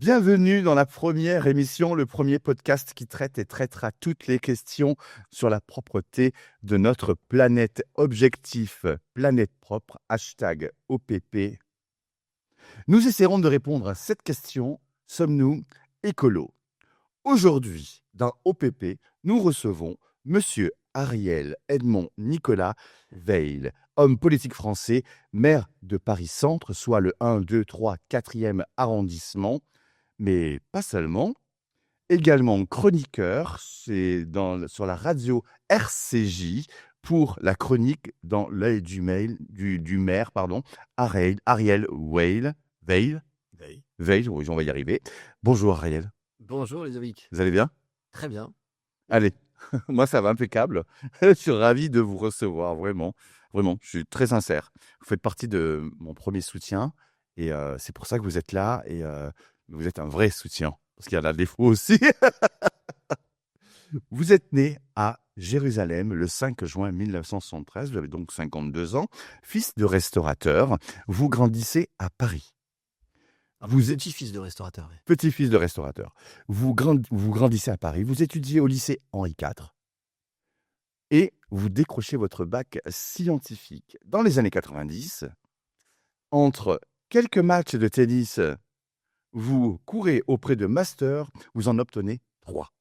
Bienvenue dans la première émission, le premier podcast qui traite et traitera toutes les questions sur la propreté de notre planète. Objectif, planète propre, hashtag OPP. Nous essaierons de répondre à cette question, sommes-nous écolos? Aujourd'hui, dans OPP, nous recevons Monsieur Ariel Edmond Nicolas Veil, homme politique français, maire de Paris-Centre, soit le 1, 2, 3, 4e arrondissement, mais pas seulement, également chroniqueur, sur la radio RCJ pour la chronique dans l'œil du maire, Ariel Veil, oui, on va y arriver. Bonjour Ariel, Bonjour Ludovic. vous allez bien? Très bien. Allez, moi ça va impeccable. Je suis ravi de vous recevoir, vraiment. Vraiment, je suis très sincère. Vous faites partie de mon premier soutien et c'est pour ça que vous êtes là et vous êtes un vrai soutien. Parce qu'il y en a des faux aussi. Vous êtes né à Jérusalem le 5 juin 1973, vous avez donc 52 ans, fils de restaurateur. Vous grandissez à Paris. Vous êtes petit-fils de restaurateur. Oui. Petit-fils de restaurateur. Vous grandissez à Paris, vous étudiez au lycée Henri IV et vous décrochez votre bac scientifique. Dans les années 90, entre quelques matchs de tennis, vous courez auprès de masters, vous en obtenez 3.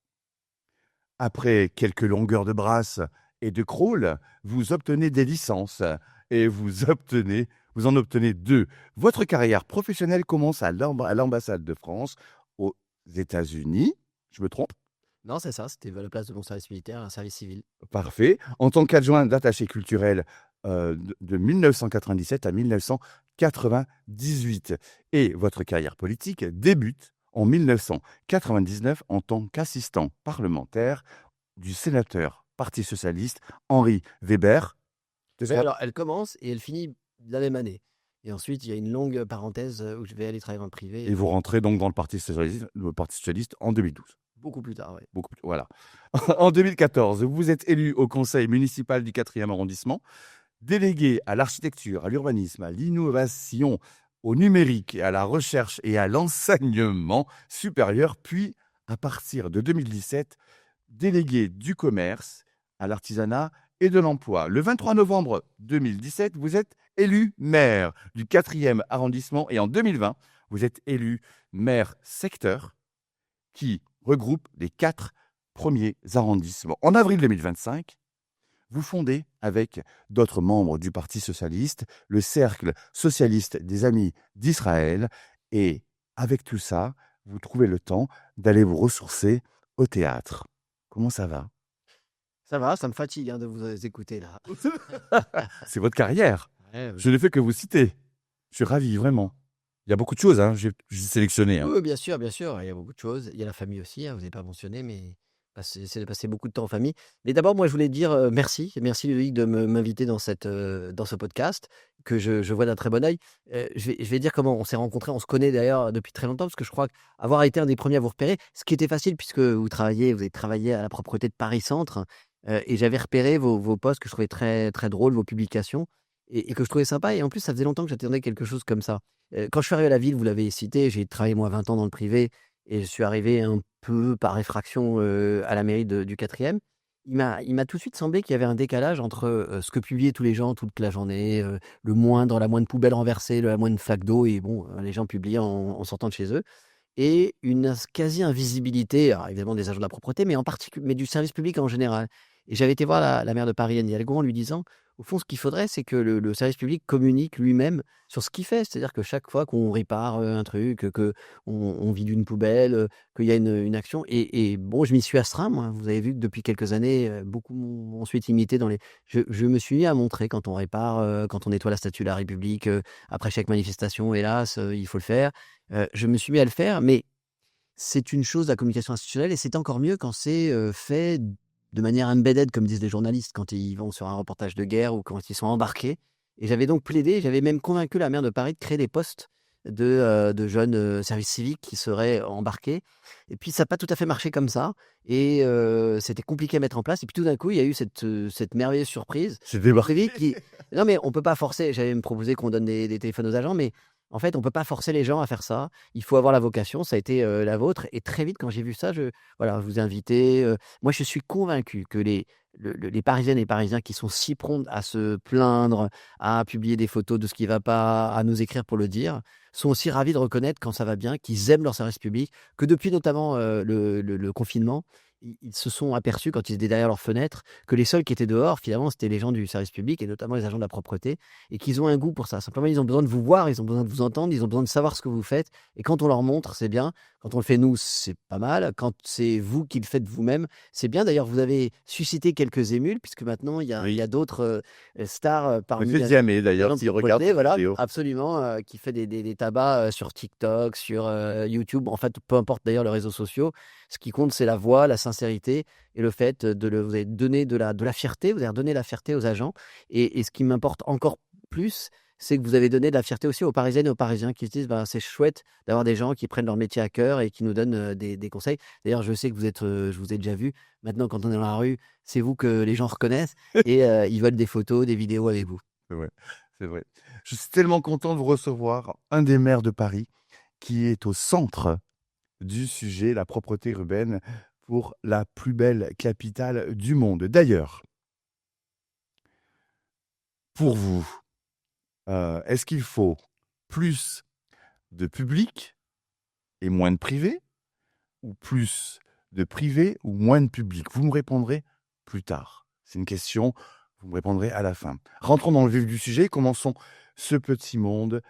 Après quelques longueurs de brasse et de crawl, vous obtenez des licences et vous en obtenez 2. Votre carrière professionnelle commence à l'ambassade de France aux États-Unis. Je me trompe? Non, c'est ça. C'était à la place de mon service militaire, un service civil. Parfait. En tant qu'adjoint d'attaché culturel de 1997 à 1998. Et votre carrière politique débute en 1999 en tant qu'assistant parlementaire du sénateur Parti socialiste Henri Weber. Alors, elle commence et elle finit la même année. Et ensuite, il y a une longue parenthèse où je vais aller travailler dans le privé. Et vous rentrez donc dans le Parti socialiste en 2012. Beaucoup plus tard, oui. Voilà. En 2014, vous êtes élu au conseil municipal du 4e arrondissement, délégué à l'architecture, à l'urbanisme, à l'innovation, au numérique, à la recherche et à l'enseignement supérieur, puis, à partir de 2017, délégué du commerce, à l'artisanat et de l'emploi. Le 23 novembre 2017, vous êtes élu maire du 4e arrondissement et en 2020, vous êtes élu maire secteur qui regroupe les 4 premiers arrondissements. En avril 2025, vous fondez avec d'autres membres du Parti socialiste le Cercle socialiste des Amis d'Israël et avec tout ça, vous trouvez le temps d'aller vous ressourcer au théâtre. Comment ça va? Ça va, ça me fatigue de vous écouter là. C'est votre carrière. Ouais, Je ne fais que vous citer. Je suis ravi, vraiment. Il y a beaucoup de choses, j'ai sélectionné. Oui, bien sûr, il y a beaucoup de choses. Il y a la famille aussi, vous n'avez pas mentionné, mais c'est de passer beaucoup de temps en famille. Mais d'abord, moi, je voulais dire merci. Merci, Ludovic, de m'inviter dans ce podcast que je vois d'un très bon œil. Je vais dire comment on s'est rencontrés. On se connaît d'ailleurs depuis très longtemps parce que je crois avoir été un des premiers à vous repérer, ce qui était facile puisque vous avez travaillé à la propreté de Paris-Centre et j'avais repéré vos posts que je trouvais très, très drôles, vos publications et que je trouvais sympa. Et en plus, ça faisait longtemps que j'attendais quelque chose comme ça. Quand je suis arrivé à la ville, vous l'avez cité, j'ai travaillé moi 20 ans dans le privé et je suis arrivé un peu par effraction à la mairie du 4e. Il m'a tout de suite semblé qu'il y avait un décalage entre ce que publiaient tous les gens toute la journée, la moindre poubelle renversée, la moindre flaque d'eau, et bon, les gens publiaient en sortant de chez eux, et une quasi-invisibilité, alors évidemment des agents de la propreté, mais du service public en général. Et j'avais été voir la maire de Paris, Anne Hidalgo, en lui disant, au fond, ce qu'il faudrait, c'est que le service public communique lui-même sur ce qu'il fait. C'est-à-dire que chaque fois qu'on répare un truc, qu'on vide une poubelle, qu'il y a une action. Et bon, je m'y suis astreint, moi. Vous avez vu que depuis quelques années, beaucoup m'ont ensuite imité dans les... Je me suis mis à montrer quand on répare, quand on nettoie la statue de la République, après chaque manifestation, hélas, il faut le faire. Je me suis mis à le faire, mais c'est une chose, la communication institutionnelle, et c'est encore mieux quand c'est fait de manière embedded, comme disent les journalistes, quand ils vont sur un reportage de guerre ou quand ils sont embarqués. Et j'avais donc plaidé, j'avais même convaincu la maire de Paris de créer des postes de jeunes services civiques qui seraient embarqués. Et puis, ça n'a pas tout à fait marché comme ça. Et c'était compliqué à mettre en place. Et puis, tout d'un coup, il y a eu cette merveilleuse surprise. C'est débarqué. Non, mais on ne peut pas forcer. J'avais me proposé qu'on donne des téléphones aux agents, mais En fait, on peut pas forcer les gens à faire ça. Il faut avoir la vocation, ça a été, la vôtre et très vite quand j'ai vu ça, voilà, je vous ai invité, moi je suis convaincu que les Parisiennes et Parisiens qui sont si prompts à se plaindre, à publier des photos de ce qui va pas, à nous écrire pour le dire, sont aussi ravis de reconnaître quand ça va bien, qu'ils aiment leur service public, que depuis notamment, le confinement, ils se sont aperçus quand ils étaient derrière leurs fenêtres que les seuls qui étaient dehors, finalement, c'était les gens du service public et notamment les agents de la propreté et qu'ils ont un goût pour ça. Simplement, ils ont besoin de vous voir, ils ont besoin de vous entendre, ils ont besoin de savoir ce que vous faites et quand on leur montre, c'est bien. Quand on le fait nous, c'est pas mal. Quand c'est vous qui le faites vous-même, c'est bien. D'ailleurs, vous avez suscité quelques émules puisque maintenant il y Oui. a d'autres, stars, parmi Monsieur Diamé, les d'ailleurs, gens de s'il regarde propreté, cette voilà, vidéo. absolument, qui fait des tabacs, sur TikTok, sur, YouTube, en fait, peu importe d'ailleurs les réseaux sociaux. Ce qui compte, c'est la voix, la sincérité et le fait vous avez donné de la fierté, vous avez redonné la fierté aux agents et ce qui m'importe encore plus, c'est que vous avez donné de la fierté aussi aux Parisiennes et aux Parisiens qui se disent: «Ben, c'est chouette d'avoir des gens qui prennent leur métier à cœur et qui nous donnent, des conseils». D'ailleurs, je sais que vous êtes, je vous ai déjà vu. Maintenant, quand on est dans la rue, c'est vous que les gens reconnaissent et ils veulent des photos, des vidéos avec vous. C'est vrai, c'est vrai. Je suis tellement content de vous recevoir, un des maires de Paris, qui est au centre du sujet, la propreté urbaine pour la plus belle capitale du monde. D'ailleurs, pour vous, est-ce qu'il faut plus de public et moins de privé ou plus de privé ou moins de public? Vous me répondrez plus tard. C'est une question, vous me répondrez à la fin. Rentrons dans le vif du sujet, commençons ce petit monde,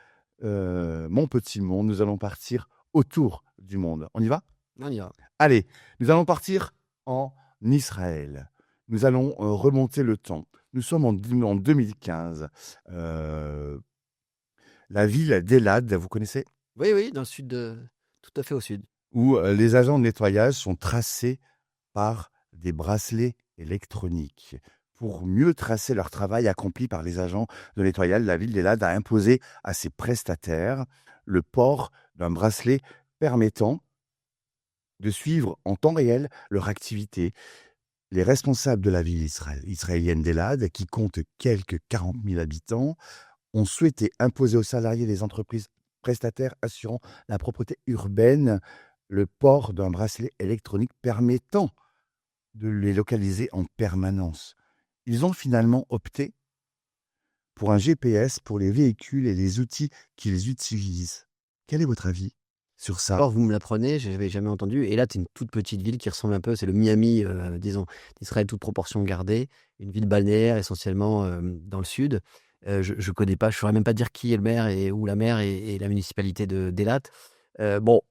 mon petit monde. Nous allons partir autour du monde. On y va? On y va. Allez, nous allons partir en Israël. Nous allons remonter le temps. Nous sommes en 2015. La ville d'Elad, vous connaissez? Oui, oui, dans le sud tout à fait au sud. Où les agents de nettoyage sont tracés par des bracelets électroniques. Pour mieux tracer leur travail accompli par les agents de nettoyage, la ville d'Elad a imposé à ses prestataires le port d'un bracelet permettant de suivre en temps réel leur activité. Les responsables de la ville israélienne d'Elad, qui compte quelques 40 000 habitants, ont souhaité imposer aux salariés des entreprises prestataires assurant la propreté urbaine le port d'un bracelet électronique permettant de les localiser en permanence. Ils ont finalement opté pour un GPS pour les véhicules et les outils qui les utilisent. Quel est votre avis sur ça? Alors, vous me l'apprenez, je n'avais jamais entendu. Et là, c'est une toute petite ville qui ressemble un peu, c'est le Miami, disons, d'Israël, toute proportion gardée. Une ville balnéaire, essentiellement dans le sud. Je ne connais pas, je ne saurais même pas dire qui est le maire et où la maire et la municipalité d'Elat. Bon,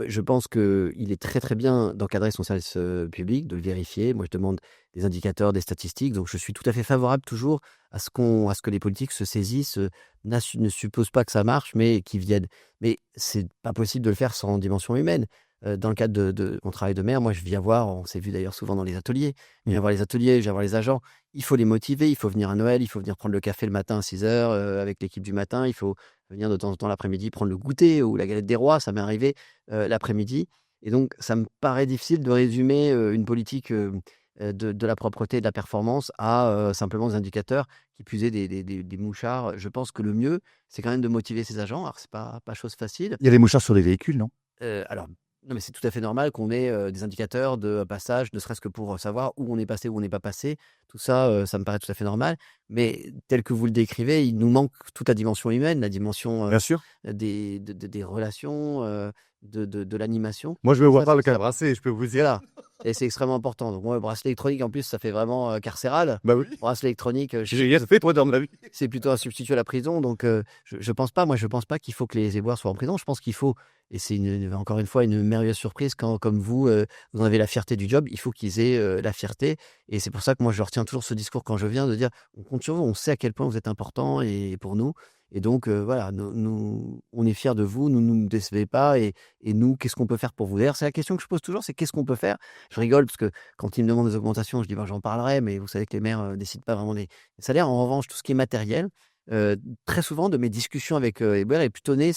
je pense qu'il est très très bien d'encadrer son service public, de le vérifier. Moi, je demande des indicateurs, des statistiques. Donc, je suis tout à fait favorable toujours à ce que les politiques se saisissent, ne supposent pas que ça marche, mais qu'ils viennent. Mais c'est pas possible de le faire sans dimension humaine. Dans le cadre de mon travail de maire, moi, je viens voir, on s'est vu d'ailleurs souvent dans les ateliers, je viens voir les ateliers, je viens voir les agents. Il faut les motiver, il faut venir à Noël, il faut venir prendre le café le matin à 6 heures avec l'équipe du matin, il faut venir de temps en temps l'après-midi prendre le goûter ou la galette des rois, ça m'est arrivé l'après-midi. Et donc, ça me paraît difficile de résumer une politique de la propreté et de la performance à simplement des indicateurs, qui plus est des mouchards. Je pense que le mieux, c'est quand même de motiver ces agents. Alors, c'est pas chose facile. Il y a les mouchards sur les véhicules, non? Alors, non, mais c'est tout à fait normal qu'on ait des indicateurs de passage, ne serait-ce que pour savoir où on est passé, où on n'est pas passé. Tout ça, ça me paraît tout à fait normal. Mais tel que vous le décrivez, il nous manque toute la dimension humaine, la dimension Bien sûr. des relations, de l'animation. Moi, je ne me vois Ça, pas le c'est cabrasser, je peux vous dire. voilà, et c'est extrêmement important. Donc moi, le bracelet électronique, en plus, ça fait vraiment carcéral. Bah oui. Bracelet électronique, J'ai rien fait, toi, dans ma vie. c'est plutôt un substitut à la prison. Donc je pense pas, moi, je pense pas qu'il faut que les éboueurs soient en prison. Je pense qu'il faut, et c'est encore une fois une merveilleuse surprise quand, comme vous, vous en avez la fierté du job, il faut qu'ils aient la fierté. Et c'est pour ça que moi, je retiens toujours ce discours quand je viens, de dire, on compte sur vous, on sait à quel point vous êtes important et pour nous. Et donc, voilà, nous, on est fiers de vous, nous décevez pas. Et nous, qu'est-ce qu'on peut faire pour vous? D'ailleurs, c'est la question que je pose toujours, c'est qu'est-ce qu'on peut faire? Je rigole parce que quand ils me demandent des augmentations, je dis, ben, j'en parlerai, mais vous savez que les maires décident pas vraiment des salaires. En revanche, tout ce qui est matériel, très souvent de mes discussions avec Hébert est plutôt né,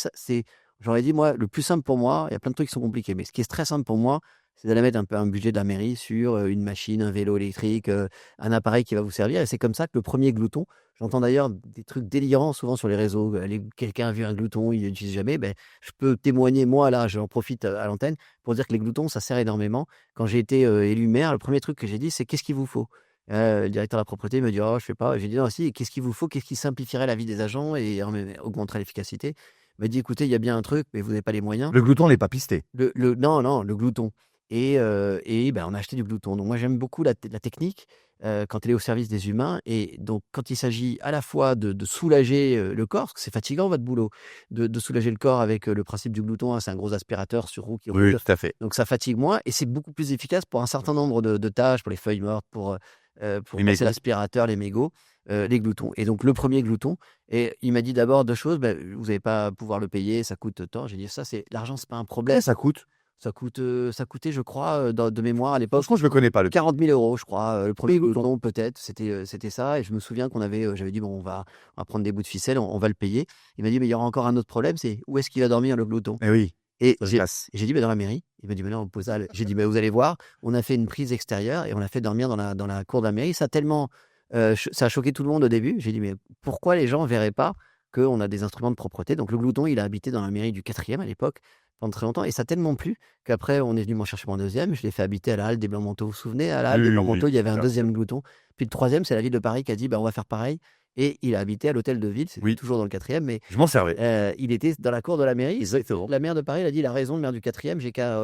j'aurais dit, moi, le plus simple pour moi, il y a plein de trucs qui sont compliqués, mais ce qui est très simple pour moi, c'est d'aller mettre un peu un budget de la mairie sur une machine, un vélo électrique, un appareil qui va vous servir. Et c'est comme ça que le premier glouton, j'entends d'ailleurs des trucs délirants souvent sur les réseaux. Quelqu'un a vu un glouton, il ne l'utilise jamais. Ben, je peux témoigner, moi, là, j'en profite à l'antenne pour dire que les gloutons, ça sert énormément. Quand j'ai été élu maire, le premier truc que j'ai dit, c'est qu'est-ce qu'il vous faut? Le directeur de la propreté me dit: «Oh, je sais pas». J'ai dit: «Non, si, qu'est-ce qu'il vous faut? Qu'est-ce qui simplifierait la vie des agents et augmenterait l'efficacité?» Il m'a dit: «Écoutez, il y a bien un truc, mais vous n'avez pas les moyens». Le glouton n'est pas pisté. Non, non, le glouton et ben, on a acheté du glouton. Donc moi, j'aime beaucoup la technique, quand elle est au service des humains et donc quand il s'agit à la fois de soulager, le corps, parce que c'est fatigant votre boulot, de soulager le corps avec, le principe du glouton, hein, c'est un gros aspirateur sur roue qui Oui, roule, tout à fait. donc ça fatigue moins et c'est beaucoup plus efficace pour un certain nombre de tâches, pour les feuilles mortes, pour Les passer mégots. l'aspirateur, les mégots, les gloutons et donc le premier glouton et il m'a dit d'abord 2 choses: «Bah, vous n'allez pas pouvoir le payer, ça coûte tant». J'ai dit: «Ça, c'est l'argent, c'est pas un problème». Combien ça coûte? Ça coûtait, je crois, de mémoire à l'époque, Franchement, je le connais pas, le 40 000 €, je crois, le premier glouton peut-être, c'était ça et je me souviens qu'on avait, j'avais dit: «Bon, on va prendre des bouts de ficelle, on va le payer». Il m'a dit: «Mais il y aura encore un autre problème, c'est où est-ce qu'il va dormir le glouton?» Eh oui, et ça se j'ai casse. j'ai dit: «Bah, dans la mairie». Il m'a dit: «Mais non, on pose ça». J'ai dit: «Bah, vous allez voir». On a fait une prise extérieure et on l'a fait dormir dans la cour de la mairie. Ça a tellement, ça a choqué tout le monde au début. J'ai dit: «Mais pourquoi les gens verraient pas qu'on a des instruments de propreté?» Donc le glouton, il a habité dans la mairie du 4e à l'époque, pendant très longtemps et ça a tellement plu qu'après on est venu m'en chercher pour un 2e. Je l'ai fait habiter à la halle des Blancs-Manteaux. Vous vous souvenez? À la halle Oui, des oui, Blancs-Manteaux, oui, il y avait un bien 2e sûr. glouton. Puis le 3e, c'est la ville de Paris qui a dit: «Bah, on va faire pareil» et il a habité à l'hôtel de ville. C'est Oui, toujours dans le 4e, mais je m'en servais. il était dans la cour de la mairie. Exactement. La maire de Paris, elle a dit: «Il a raison, le maire du 4e, j'ai qu'à,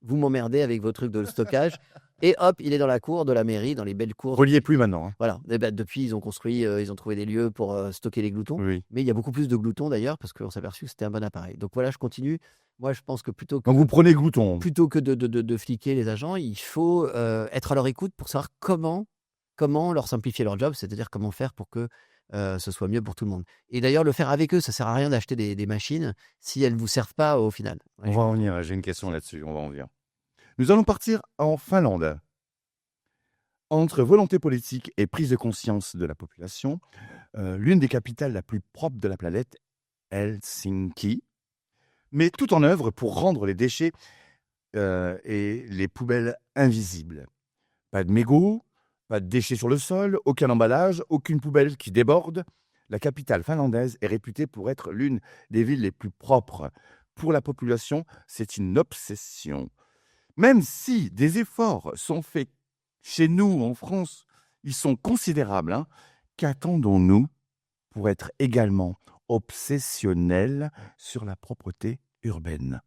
vous m'emmerder avec vos trucs de stockage» et hop, il est dans la cour de la mairie, dans les belles cours. Reliez plus maintenant, hein. Voilà et bah, depuis ils ont construit, ils ont trouvé des lieux pour, stocker les gloutons. Oui. Mais il y a beaucoup plus de gloutons d'ailleurs parce qu'on s'est aperçu que c'était un bon appareil. Donc voilà, je continue. Moi, je pense que Donc vous prenez glouton. plutôt que de fliquer les agents, il faut, être à leur écoute pour savoir comment leur simplifier leur job, c'est-à-dire comment faire pour que, ce soit mieux pour tout le monde. Et d'ailleurs le faire avec eux, ça sert à rien d'acheter des machines si elles ne vous servent pas au final. Ouais, On va en venir, j'ai une question là-dessus, on va en venir. Nous allons partir en Finlande. Entre volonté politique et prise de conscience de la population, l'une des capitales la plus propre de la planète, Helsinki, met tout en œuvre pour rendre les déchets et les poubelles invisibles. Pas de mégots, pas de déchets sur le sol, aucun emballage, aucune poubelle qui déborde. La capitale finlandaise est réputée pour être l'une des villes les plus propres. Pour la population, c'est une obsession. Même si des efforts sont faits chez nous, en France, ils sont considérables, hein. Qu'attendons-nous pour être également obsessionnels sur la propreté urbaine?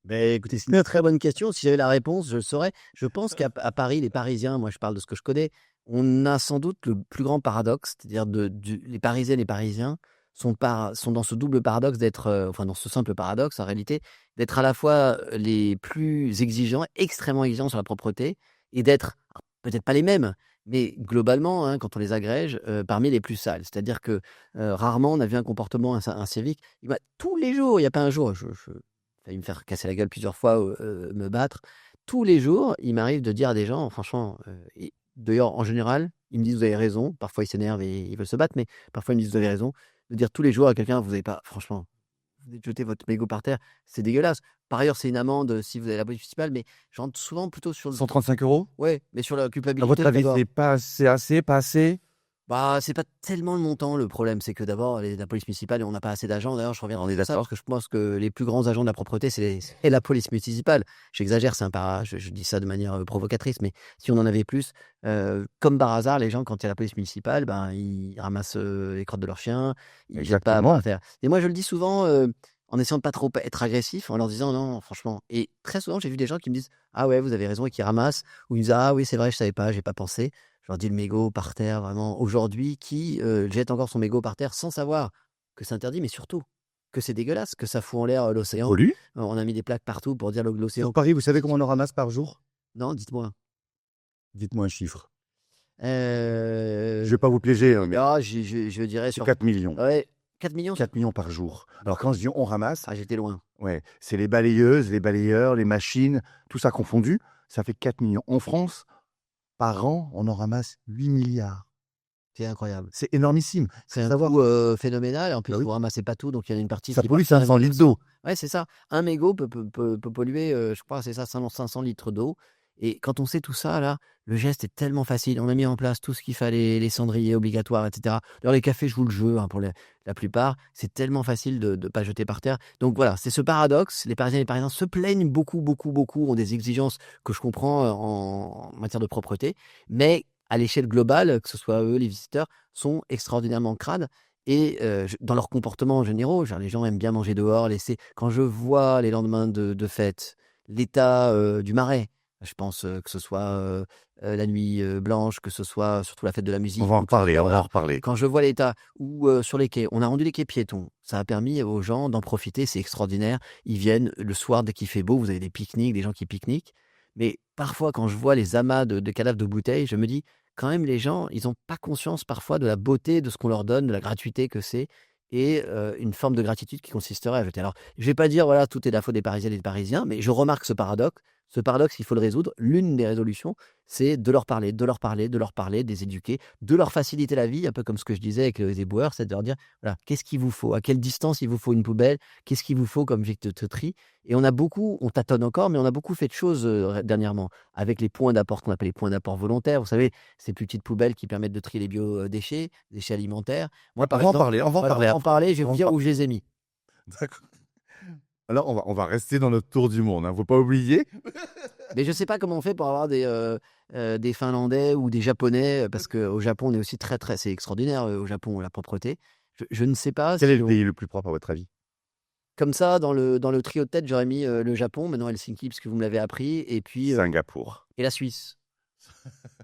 beh, écoutez, c'est une très bonne question. Si j'avais la réponse, je le saurais. Je pense qu'à Paris, les Parisiens, moi je parle de ce que je connais, on a sans doute le plus grand paradoxe, c'est-à-dire les Parisiennes et les Parisiens sont dans ce double paradoxe d'être, enfin dans ce simple paradoxe en réalité, d'être à la fois les plus exigeants, extrêmement exigeants sur la propreté et d'être, alors peut-être pas les mêmes, mais globalement, hein, quand on les agrège, parmi les plus sales. C'est-à-dire que, rarement on a vu un comportement un civique. Tous les jours, il y a pas un jour, je failli me faire casser la gueule plusieurs fois, me battre. Tous les jours, il m'arrive de dire à des gens, franchement, et d'ailleurs, en général, ils me disent: «Vous avez raison». Parfois, ils s'énervent et ils veulent se battre, mais parfois, ils me disent: «Vous avez raison». De dire tous les jours à quelqu'un: «Vous avez pas franchement, vous venez de jeter votre mégot par terre, c'est dégueulasse». Par ailleurs, c'est une amende, si vous avez la police municipale, mais je rentre souvent plutôt sur le 135 €? ouais, mais sur la À culpabilité votre avis, d'abord. c'est pas assez, assez, pas assez? Bah, c'est pas tellement le montant le problème, c'est que d'abord la police municipale, on n'a pas assez d'agents. D'ailleurs, je reviens On est sur ça parce d'accord? que je pense que les plus grands agents de la propreté, c'est la police municipale. J'exagère, c'est un je dis ça de manière, provocatrice, mais si on en avait plus, comme par hasard, les gens quand il y a la police municipale, ben, ils ramassent, les crottes de leurs chiens, ils jettent pas Exactement. par terre. Et moi, je le dis souvent, en essayant de pas trop être agressif, en leur disant: «Non, franchement». Et très souvent, j'ai vu des gens qui me disent: «Ah ouais, vous avez raison» et qui ramassent ou ils me disent: «Ah oui, c'est vrai, je savais pas, j'ai pas pensé». Je leur dis le mégot par terre, vraiment. Aujourd'hui, qui, jette encore son mégot par terre sans savoir que c'est interdit, mais surtout que c'est dégueulasse, que ça fout en l'air, l'océan. Pollue? On a mis des plaques partout pour dire l'océan. Sur Paris, vous savez combien on en ramasse par jour? Non, dites-moi? Dites-moi un chiffre. Je Heu, vais pas vous piéger, hein, mais ah, je dirais c'est sur 4 millions. ouais, 4 000 000. 4 millions par jour. Alors quand je dis on ramasse, Ah, j'étais loin. ouais, c'est les balayeuses, les balayeurs, les machines, tout ça confondu, ça fait 4 millions. En France, par an, on en ramasse 8 milliards. C'est incroyable. C'est énormissime. C'est Faut un savoir, coût, phénoménal. En plus, bah oui, vous ramassez pas tout, donc il y en a une partie ça qui pollue part quand même 500 dans litres l'océan. d'eau. Ouais, c'est ça. Un mégot peut polluer, je crois, c'est ça, 500 litres d'eau. Et quand on sait tout ça, là, le geste est tellement facile. On a mis en place tout ce qu'il fallait, les cendriers obligatoires, etc. D'ailleurs, les cafés jouent le jeu, hein, pour la plupart. C'est tellement facile de ne pas jeter par terre. Donc voilà, c'est ce paradoxe. Les Parisiens et les Parisiens se plaignent beaucoup, beaucoup, beaucoup, ont des exigences que je comprends en matière de propreté. Mais à l'échelle globale, que ce soit eux, les visiteurs, sont extraordinairement crades. Et dans leur comportement en général, genre les gens aiment bien manger dehors, laisser. Quand je vois les lendemains de fête, l'état du Marais, je pense que ce soit la nuit blanche, que ce soit surtout la fête de la On musique, va en ou que ce reparler, soit, on va en voilà. reparler. Quand je vois l'état, ou sur les quais, on a rendu les quais piétons. Ça a permis aux gens d'en profiter, c'est extraordinaire. Ils viennent le soir dès qu'il fait beau, vous avez des pique-niques, des gens qui pique-niquent. Mais parfois, quand je vois les amas de cadavres de bouteilles, je me dis, quand même, les gens, ils n'ont pas conscience parfois de la beauté de ce qu'on leur donne, de la gratuité que c'est, et une forme de gratitude qui consisterait à jeter. Alors, je vais pas dire, voilà, tout est la faute des Parisiennes et des Parisiens, mais je remarque ce paradoxe. Ce paradoxe, il faut le résoudre. L'une des résolutions, c'est de leur parler, de leur parler, de leur parler, de les éduquer, de leur faciliter la vie, un peu comme ce que je disais avec les éboueurs, c'est de leur dire, voilà, qu'est-ce qu'il vous faut, à quelle distance il vous faut une poubelle, qu'est-ce qu'il vous faut comme objet de tri. Et on tâtonne encore, mais on a beaucoup fait de choses dernièrement, avec les points d'apport, qu'on appelle les points d'apport volontaires. Vous savez, ces petites poubelles qui permettent de trier les biodéchets, déchets alimentaires. Moi, On par va en exemple, parler, on va en voilà, on parler va en après. parler, je vais On va vous en dire par- où je les ai mis. D'accord. Alors, on va rester dans notre tour du monde. Hein. Faut pas oublier. Mais je sais pas comment on fait pour avoir des Finlandais ou des Japonais, parce qu'au Japon, on est aussi très, très, c'est extraordinaire, au Japon, la propreté. Je ne sais pas Quel est si le pays le plus propre à votre avis? comme ça, dans le trio de tête, j'aurais mis le Japon, maintenant Helsinki, parce que vous me l'avez appris, et puis Singapour. et la Suisse.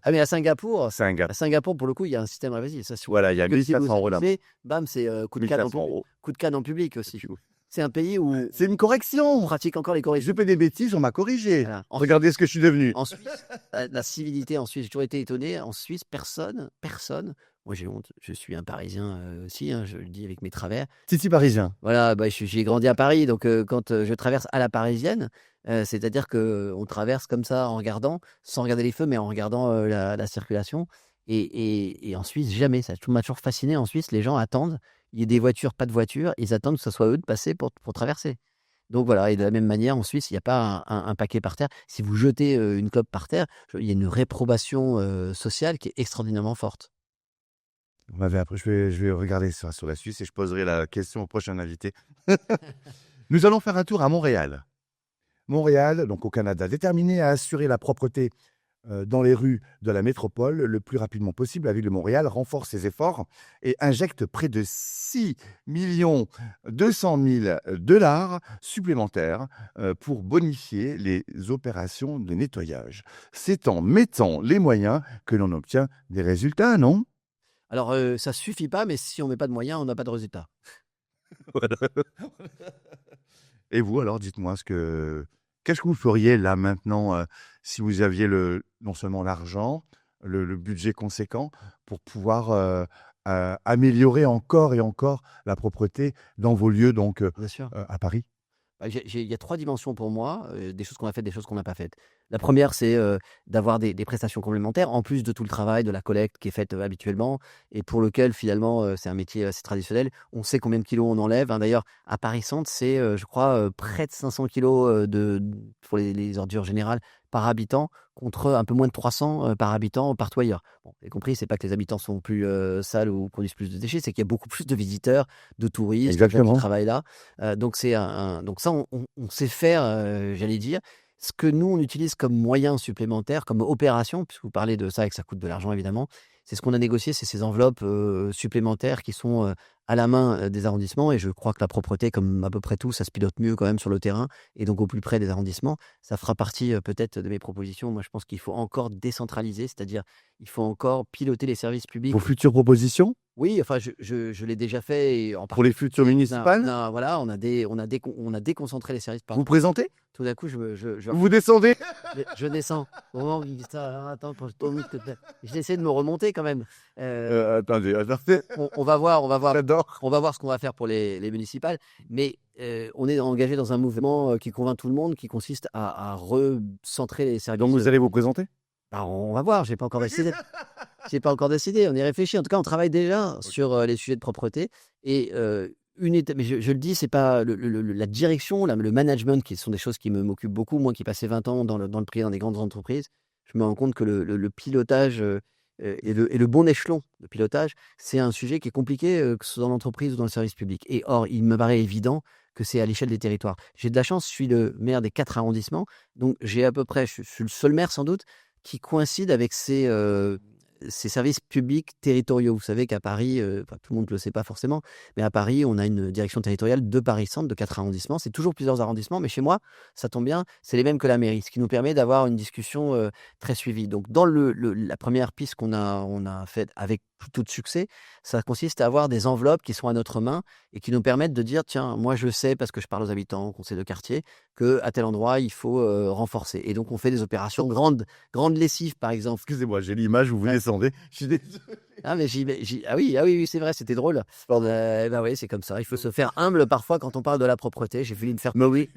Ah, mais à Singapour. Singapour, pour le coup, il y a un système répressif. Ça, Voilà, il y a que si vous 1400 € d'amende. abusez, bam, c'est coup de canne en 1400 public. euros. Coup de canne en public aussi. C'est un pays où C'est une on correction. pratique encore les Je corrections. fais des bêtises, on m'a corrigé. Voilà. Regardez ce que je suis devenu. En Suisse, la civilité en Suisse, j'ai toujours été étonné. En Suisse, personne, moi j'ai honte, je suis un Parisien aussi, hein, je le dis avec mes travers. Titi parisien. Voilà, bah, j'ai grandi à Paris, donc quand je traverse à la parisienne, c'est-à-dire qu'on traverse comme ça en regardant, sans regarder les feux, mais en regardant la circulation. Et en Suisse, jamais. Ça m'a toujours fasciné. En Suisse, les gens attendent. Il y a des voitures, pas de voitures. Ils attendent que ce soit eux de passer pour traverser. Donc voilà, et de la même manière, en Suisse, il n'y a pas un paquet par terre. Si vous jetez une clope par terre, il y a une réprobation sociale qui est extraordinairement forte. Vous m'avez appris, je vais regarder sur la Suisse et je poserai la question au prochain invité. Nous allons faire un tour à Montréal. Montréal, donc au Canada, déterminé à assurer la propreté dans les rues de la métropole le plus rapidement possible, la ville de Montréal renforce ses efforts et injecte près de 6 200 000 $ supplémentaires pour bonifier les opérations de nettoyage. C'est en mettant les moyens que l'on obtient des résultats, non? Alors, ça suffit pas, mais si on met pas de moyens, on n'a pas de résultat. Voilà. Et vous, alors, dites-moi, qu'est-ce que vous feriez là maintenant si vous aviez non seulement l'argent, le budget conséquent pour pouvoir améliorer encore et encore la propreté dans vos lieux, donc Bien sûr. à Paris? Bah, il y a 3 dimensions pour moi, des choses qu'on a faites, des choses qu'on n'a pas faites. La première, c'est d'avoir des prestations complémentaires, en plus de tout le travail de la collecte qui est faite habituellement, et pour lequel finalement c'est un métier assez traditionnel. On sait combien de kilos on enlève, hein. D'ailleurs, à Paris Centre, c'est je crois près de 500 kilos pour les ordures générales par habitant, contre un peu moins de 300 par habitant partout ailleurs. Bon, vous avez compris, c'est pas que les habitants sont plus sales ou produisent plus de déchets, c'est qu'il y a beaucoup plus de visiteurs, de touristes, de gens qui Exactement. travaillent là. Donc donc ça, on sait faire, j'allais dire. Ce que nous, on utilise comme moyen supplémentaire, comme opération, puisque vous parlez de ça et que ça coûte de l'argent évidemment, c'est ce qu'on a négocié, c'est ces enveloppes supplémentaires qui sont à la main des arrondissements. Et je crois que la propreté, comme à peu près tout, ça se pilote mieux quand même sur le terrain et donc au plus près des arrondissements. Ça fera partie peut-être de mes propositions. Moi, je pense qu'il faut encore décentraliser, c'est-à-dire il faut encore piloter les services publics. Vos futures propositions Oui, enfin, je l'ai déjà fait. Et en pour les futures municipales? non, voilà, on a déconcentré les services. Vous présentez? Tout d'un coup, Vous descendez? je descends. Au moment où il dit ça, alors, attends, s'il te plaît. J'essaie de me remonter quand même. Attendez, On va voir, j'adore. on va voir ce qu'on va faire pour les municipales. Mais on est engagé dans un mouvement qui convainc tout le monde, qui consiste à recentrer les services. Donc vous allez vous présenter? Bah, on va voir, j'ai pas encore décidé. J'ai pas encore décidé, on y réfléchit. En tout cas, on travaille déjà sur les sujets de propreté. Et une étape, mais je le dis, c'est pas la direction, le management, qui sont des choses qui m'occupent beaucoup. Moi qui ai passé 20 ans dans le privé, dans des grandes entreprises, je me rends compte que le pilotage et le bon échelon de pilotage, c'est un sujet qui est compliqué, que ce soit dans l'entreprise ou dans le service public. Et or, il me paraît évident que c'est à l'échelle des territoires. J'ai de la chance, je suis le maire des 4 arrondissements, donc j'ai à peu près, je suis le seul maire sans doute, qui coïncide avec ces services publics territoriaux. Vous savez qu'à Paris, tout le monde ne le sait pas forcément, mais à Paris, on a une direction territoriale de Paris-Centre, de 4 arrondissements. C'est toujours plusieurs arrondissements, mais chez moi, ça tombe bien, c'est les mêmes que la mairie, ce qui nous permet d'avoir une discussion très suivie. Donc, dans la première piste on a faite avec plutôt de succès, ça consiste à avoir des enveloppes qui sont à notre main et qui nous permettent de dire, tiens, moi je sais, parce que je parle aux habitants, au conseil de quartier, qu'à tel endroit, il faut renforcer. Et donc, on fait des opérations grandes lessives, par exemple. Excusez-moi, j'ai l'image où vous descendez. Je suis désolé. Ah, mais ah oui, c'est vrai, c'était drôle. Bah oui, c'est comme ça. Il faut se faire humble parfois quand on parle de la propreté. J'ai voulu me faire. Mais oui.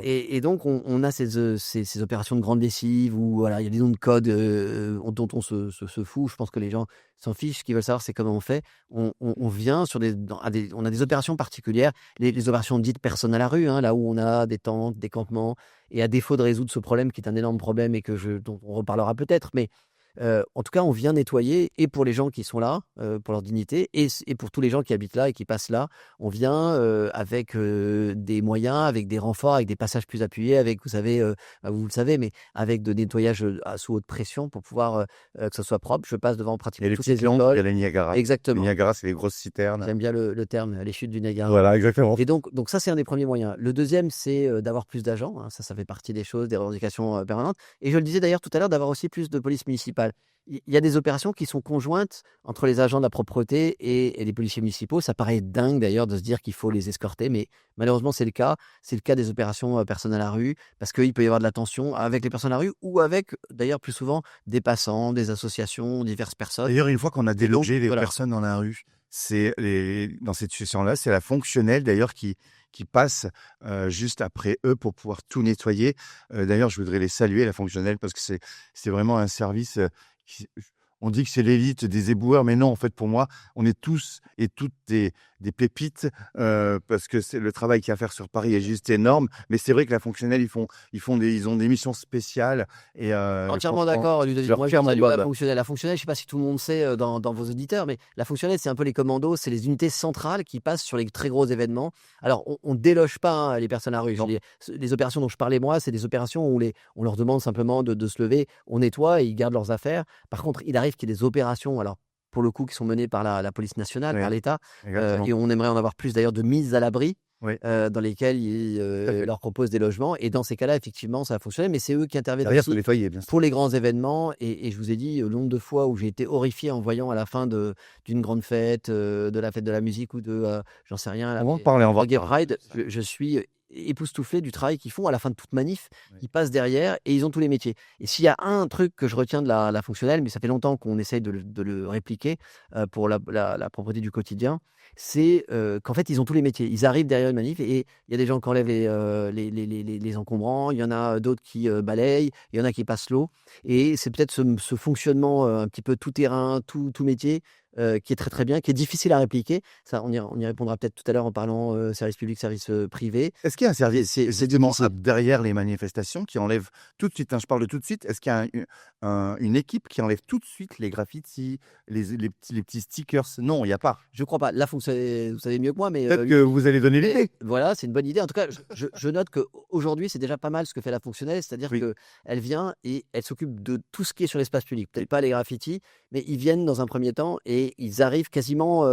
Et donc, on a ces opérations de grande lessive où voilà, il y a des noms de code dont on se fout. Je pense que les gens s'en fichent. Ce qu'ils veulent savoir, c'est comment on fait. On vient on a des opérations particulières, les opérations dites personnes à la rue, hein, là où on a des tentes, des campements. Et à défaut de résoudre ce problème qui est un énorme problème et dont on reparlera peut-être, mais en tout cas, on vient nettoyer, et pour les gens qui sont là, pour leur dignité, et pour tous les gens qui habitent là et qui passent là. On vient avec des moyens, avec des renforts, avec des passages plus appuyés, avec, vous savez, vous le savez, mais avec de nettoyage sous haute pression pour pouvoir que ce soit propre. Je passe devant Il y a pratiquement les toutes petites les lampes, il y a écoles. les Niagara. Les Exactement. Niagara, c'est les grosses citernes. J'aime bien le terme, les chutes du Niagara. Voilà, exactement. Et donc ça, c'est un des premiers moyens. Le deuxième, c'est d'avoir plus d'agents, hein. Ça fait partie des choses, des revendications permanentes. Et je le disais d'ailleurs tout à l'heure, d'avoir aussi plus de police municipale. Il y a des opérations qui sont conjointes entre les agents de la propreté et les policiers municipaux. Ça paraît dingue d'ailleurs de se dire qu'il faut les escorter, mais malheureusement, c'est le cas. C'est le cas des opérations personnes à la rue, parce qu'il peut y avoir de la tension avec les personnes à la rue ou avec, d'ailleurs, plus souvent, des passants, des associations, diverses personnes. D'ailleurs, une fois qu'on a délogé les voilà. personnes dans la rue, dans cette situation-là, c'est la fonctionnelle d'ailleurs qui passe juste après eux pour pouvoir tout nettoyer. D'ailleurs, je voudrais les saluer, la fonctionnelle, parce que c'est vraiment un service. On dit que c'est l'élite des éboueurs, mais non, en fait, pour moi, on est tous et toutes des pépites, parce que le travail qu'il y a à faire sur Paris est juste énorme. Mais c'est vrai que la fonctionnelle, ils ont des missions spéciales. Et, Entièrement d'accord, Ludovic. Moi, je mon salue Bob. la fonctionnelle. La fonctionnelle, je ne sais pas si tout le monde sait dans vos auditeurs, mais la fonctionnelle, c'est un peu les commandos, c'est les unités centrales qui passent sur les très gros événements. Alors, on ne déloge pas, hein, les personnes à la rue. Les opérations dont je parlais, moi, c'est des opérations où on leur demande simplement de se lever, on nettoie et ils gardent leurs affaires. Par contre, il arrive qu'il y ait des opérations, alors pour le coup, qui sont menées par la police nationale, Oui, par l'État, exactement. et on aimerait en avoir plus d'ailleurs de mise à l'abri. Oui. Dans lesquels ils leur proposent des logements. Et dans ces cas-là, effectivement, ça a fonctionné. Mais c'est eux qui interviennent Derrière, aussi faut nettoyer, bien sûr. pour les grands événements. Et je vous ai dit le nombre de fois où j'ai été horrifié en voyant à la fin d'une grande fête, de la fête de la musique ou j'en sais rien, On va en parler, on va en Reggae parler. Pride, je suis époustouflé du travail qu'ils font à la fin de toute manif. Ils passent derrière et ils ont tous les métiers. Et s'il y a un truc que je retiens de la fonctionnelle, mais ça fait longtemps qu'on essaye de le répliquer pour la propreté du quotidien, c'est qu'en fait, ils ont tous les métiers. Ils arrivent derrière une manif et il y a des gens qui enlèvent les encombrants, il y en a d'autres qui balayent, il y en a qui passent l'eau. Et c'est peut-être ce fonctionnement un petit peu tout terrain, tout métier, qui est très très bien, qui est difficile à répliquer. Ça, on y répondra peut-être tout à l'heure en parlant service public, service privé. Est-ce qu'il y a un service C'est justement difficile. derrière les manifestations qui enlève tout de suite, hein, je parle de tout de suite, est-ce qu'il y a une équipe qui enlève tout de suite les graffitis, les petits stickers? Non, il n'y a pas. Je crois pas. Là, vous savez mieux que moi, mais Peut-être que vous allez donner l'idée. voilà, c'est une bonne idée. En tout cas, je note qu'aujourd'hui, c'est déjà pas mal ce que fait la fonctionnelle, c'est-à-dire Oui. qu'elle vient et elle s'occupe de tout ce qui est sur l'espace public. Peut-être pas les graffitis, mais ils viennent dans un premier temps et ils arrivent quasiment,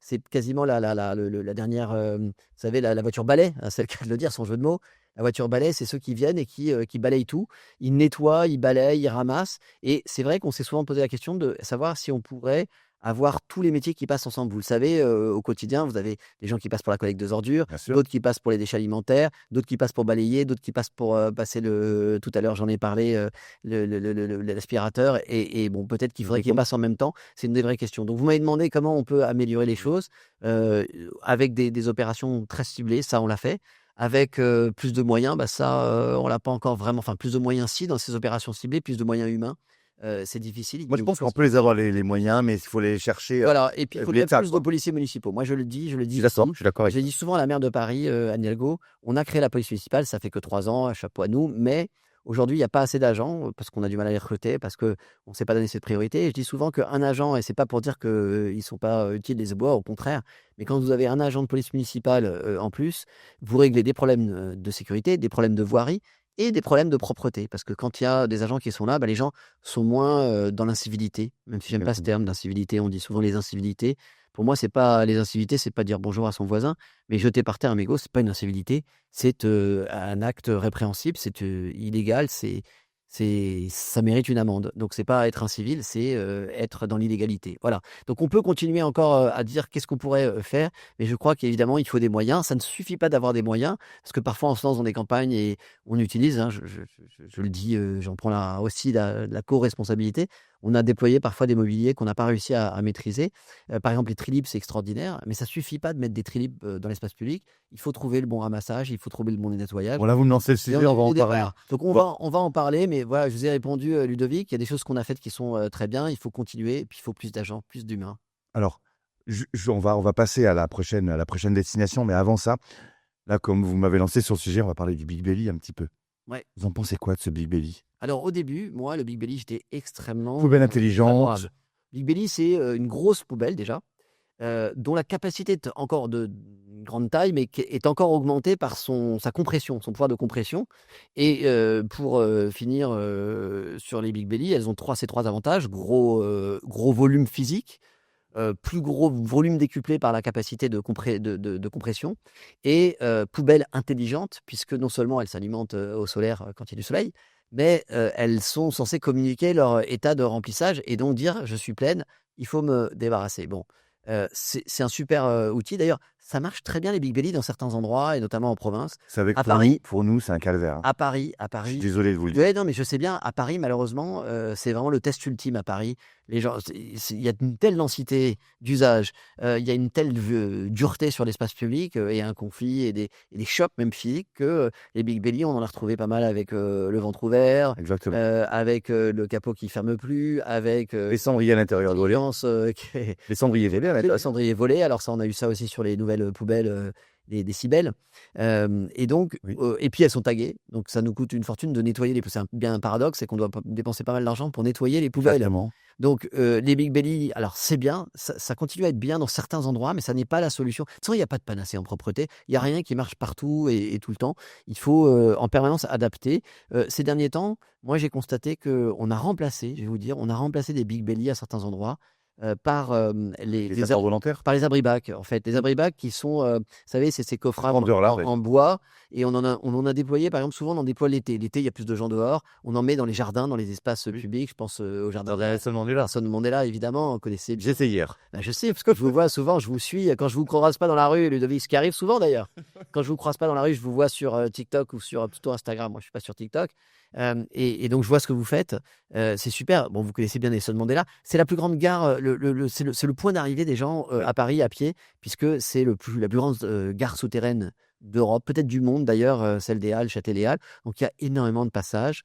c'est quasiment la dernière, vous savez, la voiture balai, hein, c'est le cas de le dire, sans jeu de mots. La voiture balai, c'est ceux qui viennent et qui balayent tout. Ils nettoient, ils balayent, ils ramassent. Et c'est vrai qu'on s'est souvent posé la question de savoir si on pourrait avoir tous les métiers qui passent ensemble. Vous le savez, au quotidien, vous avez des gens qui passent pour la collecte des ordures, Bien sûr. d'autres qui passent pour les déchets alimentaires, d'autres qui passent pour balayer, d'autres qui passent pour passer tout à l'heure, j'en ai parlé, l'aspirateur. Et bon, peut-être qu'il faudrait qu'ils passent en même temps. C'est une des vraies questions. Donc, vous m'avez demandé comment on peut améliorer les choses avec des opérations très ciblées. Ça, on l'a fait. Avec plus de moyens, ça, on l'a pas encore vraiment. Enfin, plus de moyens, si, dans ces opérations ciblées, plus de moyens humains. c'est difficile. Moi, je pense qu'on peut les avoir les moyens, mais il faut les chercher. Voilà, et puis il faudrait l'État, plus de quoi. policiers municipaux. Moi, je le dis Je suis d'accord, ici. je suis d'accord avec Je toi. dis souvent à la maire de Paris, Anne Hidalgo, on a créé la police municipale, ça fait que 3 ans, chapeau à nous, mais aujourd'hui, il y a pas assez d'agents, parce qu'on a du mal à les recruter, parce qu'on ne s'est pas donné cette priorité. Et je dis souvent qu'un agent, et c'est pas pour dire qu'ils sont pas utiles les éboueurs, au contraire, mais quand vous avez un agent de police municipale en plus, vous réglez des problèmes de sécurité, des problèmes de voirie et des problèmes de propreté. Parce que quand il y a des agents qui sont là, bah, les gens sont moins dans l'incivilité, même si j'aime pas ce terme d'incivilité, on dit souvent les incivilités. Pour moi, c'est pas les incivilités, c'est pas dire bonjour à son voisin, mais jeter par terre un mégot, c'est pas une incivilité, c'est un acte répréhensible, c'est illégal, ça mérite une amende. Donc c'est pas être incivil, c'est être dans l'illégalité. Voilà. Donc on peut continuer encore à dire qu'est-ce qu'on pourrait faire, mais je crois qu'évidemment il faut des moyens. Ça ne suffit pas d'avoir des moyens, parce que parfois on se lance dans des campagnes et on utilise, hein, je le dis, j'en prends aussi la co-responsabilité. On a déployé parfois des mobiliers qu'on n'a pas réussi à maîtriser. Par exemple, les trilibs, c'est extraordinaire, mais ça suffit pas de mettre des trilibs dans l'espace public. Il faut trouver le bon ramassage, il faut trouver le bon nettoyage. Bon, là, vous me lancez le Et sujet, on va en parler. Donc Bon. on va en parler, mais voilà, je vous ai répondu, Ludovic. Il y a des choses qu'on a faites qui sont très bien. Il faut continuer, et puis il faut plus d'agents, plus d'humains. Alors, on va passer à la prochaine destination, mais avant ça, là, comme vous m'avez lancé sur le sujet, on va parler du Big Belly un petit peu. Ouais. Vous en pensez quoi de ce Big Belly? Alors au début, moi, le Big Belly, j'étais extrêmement Poubelle intelligente. favorable. Big Belly, c'est une grosse poubelle déjà, dont la capacité est encore de grande taille, mais qui est encore augmentée par sa compression, son pouvoir de compression. Et pour finir sur les Big Belly, elles ont ces trois avantages. Gros volume physique, plus gros volume décuplé par la capacité de compression, et poubelle intelligente, puisque non seulement elles s'alimentent au solaire quand il y a du soleil, mais elles sont censées communiquer leur état de remplissage et donc dire: je suis pleine, il faut me débarrasser. Bon, c'est un super outil. D'ailleurs, ça marche très bien les Big Belly dans certains endroits, et notamment en province. C'est avec À pour Paris. pour nous, c'est un calvaire. À Paris, Je suis désolé de vous le dire. ouais, non, mais je sais bien. À Paris, malheureusement, c'est vraiment le test ultime à Paris. Les gens, il y a une telle densité d'usage, il y a une telle dureté sur l'espace public, et un conflit et des chocs même physiques que les Big Belly, on en a retrouvé pas mal avec le ventre ouvert, Exactement. avec le capot qui ferme plus, avec Les cendriers à l'intérieur de voler. Les cendriers volés à le l'intérieur. cendrier volé. Alors ça, on a eu ça aussi sur les nouvelles poubelles, des Cybèles. Et donc, Oui. et puis elles sont taguées. Donc ça nous coûte une fortune de nettoyer les poubelles. C'est bien un paradoxe, c'est qu'on doit dépenser pas mal d'argent pour nettoyer les poubelles. Exactement. Donc les Big Belly, alors c'est bien, ça continue à être bien dans certains endroits, mais ça n'est pas la solution. De toute façon, il n'y a pas de panacée en propreté. Il n'y a rien qui marche partout et tout le temps. Il faut en permanence adapter. Ces derniers temps, moi j'ai constaté qu'on a remplacé, je vais vous dire, on a remplacé des Big Belly à certains endroits par Les apports volontaires. par les abri-bacs, en fait. Les abri-bacs qui sont, vous savez, c'est ces coffrats Grandeur-là, en, ouais. en bois, et on en a déployé, par exemple, souvent on en déploie l'été. L'été, il y a plus de gens dehors. On en met dans les jardins, dans les espaces publics. Je pense au jardin de Nelson Mandela. Nelson Mandela, évidemment, on connaissait bien. J'essaie hier. Ben, je sais, parce que je vous vois souvent, je vous suis. Quand je vous croise pas dans la rue, Ludovic, ce qui arrive souvent d'ailleurs. Quand je vous croise pas dans la rue, je vous vois sur TikTok ou sur plutôt Instagram. Moi, je suis pas sur TikTok. Et donc, je vois ce que vous faites. C'est super. Bon, vous connaissez bien Nelson Mandela. C'est la plus grande gare, c'est le point d'arrivée des gens à Paris à pied, puisque c'est la plus grande gare souterraine d'Europe, peut-être du monde d'ailleurs, celle des Halles, Châtelet les Halles. Donc, il y a énormément de passages.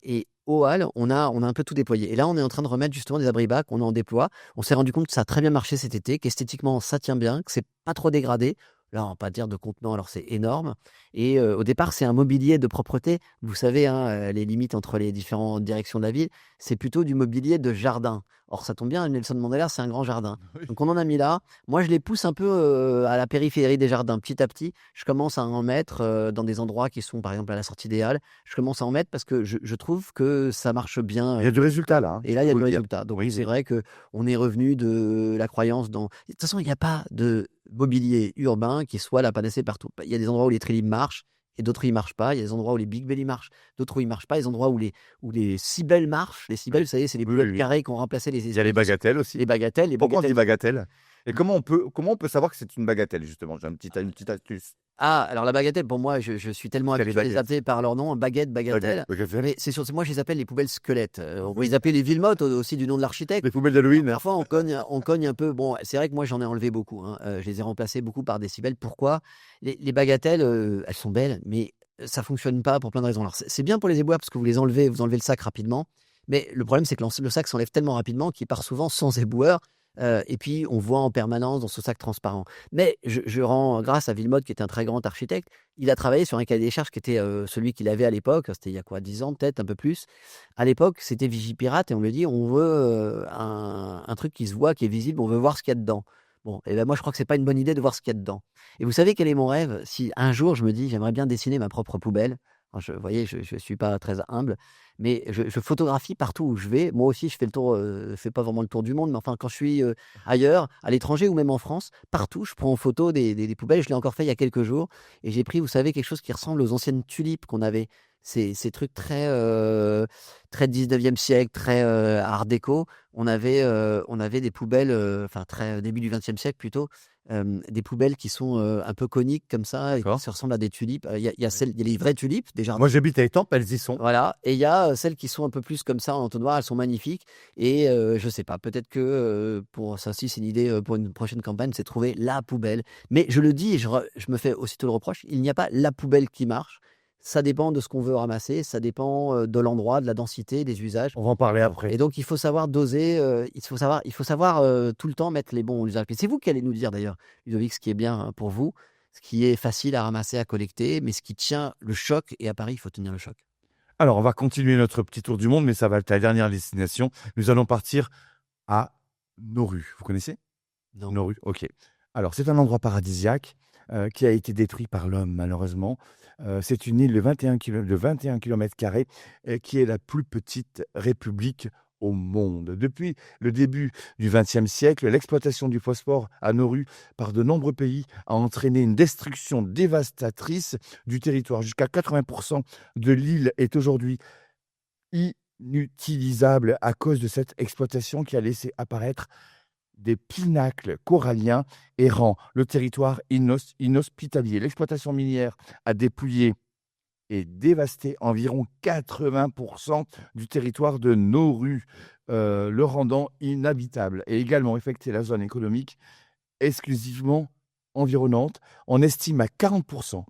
Et aux Halles, on a un peu tout déployé. Et là, on est en train de remettre justement des abri-bacs. On en déploie. On s'est rendu compte que ça a très bien marché cet été, qu'esthétiquement, ça tient bien, que c'est pas trop dégradé. Là, on va pas dire de contenant, alors c'est énorme. Et au départ, c'est un mobilier de propreté. Vous savez, hein, les limites entre les différentes directions de la ville, c'est plutôt du mobilier de jardin. Or, ça tombe bien, Nelson Mandela, c'est un grand jardin. Oui. Donc, on en a mis là. Moi, je les pousse un peu à la périphérie des jardins. Petit à petit, je commence à en mettre dans des endroits qui sont, par exemple, à la sortie des Halles. Je commence à en mettre parce que je trouve que ça marche bien. Il y a du résultat là. Et là, il y a Faut du le dire. résultat. Donc, Oui, c'est oui. vrai qu'on est revenu de la croyance dans. De toute façon, il n'y a pas de mobilier urbain qui soit la panacée partout. Il y a des endroits où les trilibs marchent et d'autres où ils ne marchent pas. Il y a des endroits où les Big Belly marchent, d'autres où ils ne marchent pas. Il y a des endroits où les Cybèles marchent. Les Cybèles, vous savez, c'est les Oui, boulettes oui. carrées qui ont remplacé Il y a les bagatelles aussi. les bagatelles. Les Pourquoi on dit bagatelles. bagatelle? Et comment on peut savoir que c'est une bagatelle, justement? J'ai une petite astuce. Ah, alors la bagatelle, pour moi, je suis tellement C'est les habitué à les baguettes. appeler par leur nom, bagatelle. Bagatelle. Mais moi, je les appelle les poubelles squelettes. On peut les appeler les Villemottes aussi du nom de l'architecte. Les poubelles d'Halloween. Parfois, on cogne un peu. Bon, c'est vrai que moi, j'en ai enlevé beaucoup, hein. Je les ai remplacés beaucoup par des Cybèles. Pourquoi? Les bagatelles, elles sont belles, mais ça fonctionne pas pour plein de raisons. Alors, c'est bien pour les éboueurs parce que vous enlevez le sac rapidement. Mais le problème, c'est que le sac s'enlève tellement rapidement qu'il part souvent sans éboueur. Et puis, on voit en permanence dans ce sac transparent. Mais je rends grâce à Villemotte, qui est un très grand architecte. Il a travaillé sur un cahier des charges qui était celui qu'il avait à l'époque. C'était il y a quoi, 10 ans, peut-être, un peu plus. À l'époque, c'était Vigipirate et on lui dit on veut un truc qui se voit, qui est visible, on veut voir ce qu'il y a dedans. Bon, et ben moi, je crois que c'est pas une bonne idée de voir ce qu'il y a dedans. Et vous savez quel est mon rêve? Si un jour, je me dis j'aimerais bien dessiner ma propre poubelle. Alors, vous voyez, je ne suis pas très humble, mais je photographie partout où je vais. Moi aussi, je fais le tour, je fais pas vraiment le tour du monde, mais enfin, quand je suis ailleurs, à l'étranger ou même en France, partout, je prends en photo des poubelles. Je l'ai encore fait il y a quelques jours. Et j'ai pris, vous savez, quelque chose qui ressemble aux anciennes tulipes qu'on avait. Ces trucs très 19e siècle, très art déco. On avait des poubelles, enfin, très début du 20e siècle plutôt, des poubelles qui sont un peu coniques comme ça et qui D'accord. se ressemblent à des tulipes. Il y a les vraies tulipes, des jardins. Moi, j'habite à Étampes, elles y sont. Voilà, et il y a celles qui sont un peu plus comme ça en entonnoir, elles sont magnifiques. Et je sais pas, peut-être que pour ça aussi, c'est une idée pour une prochaine campagne, c'est trouver la poubelle. Mais je le dis et je me fais aussitôt le reproche, il n'y a pas la poubelle qui marche. Ça dépend de ce qu'on veut ramasser, ça dépend de l'endroit, de la densité, des usages. On va en parler après. Et donc, il faut savoir doser, il faut savoir tout le temps mettre les bons usages. Et c'est vous qui allez nous dire d'ailleurs, Ludovic, ce qui est bien pour vous, ce qui est facile à ramasser, à collecter, mais ce qui tient le choc. Et à Paris, il faut tenir le choc. Alors, on va continuer notre petit tour du monde, mais ça va être la dernière destination. Nous allons partir à Nauru. Vous connaissez? Non. Nauru, ok. Alors, c'est un endroit paradisiaque qui a été détruit par l'homme, malheureusement. C'est une île de 21 km² qui est la plus petite république au monde. Depuis le début du XXe siècle, l'exploitation du phosphore à Nauru par de nombreux pays a entraîné une destruction dévastatrice du territoire. Jusqu'à 80% de l'île est aujourd'hui inutilisable à cause de cette exploitation qui a laissé apparaître des pinacles coralliens et rend le territoire inhospitalier. L'exploitation minière a dépouillé et dévasté environ 80% du territoire de Nauru, le rendant inhabitable, et également affecté la zone économique exclusivement environnante. On estime à 40%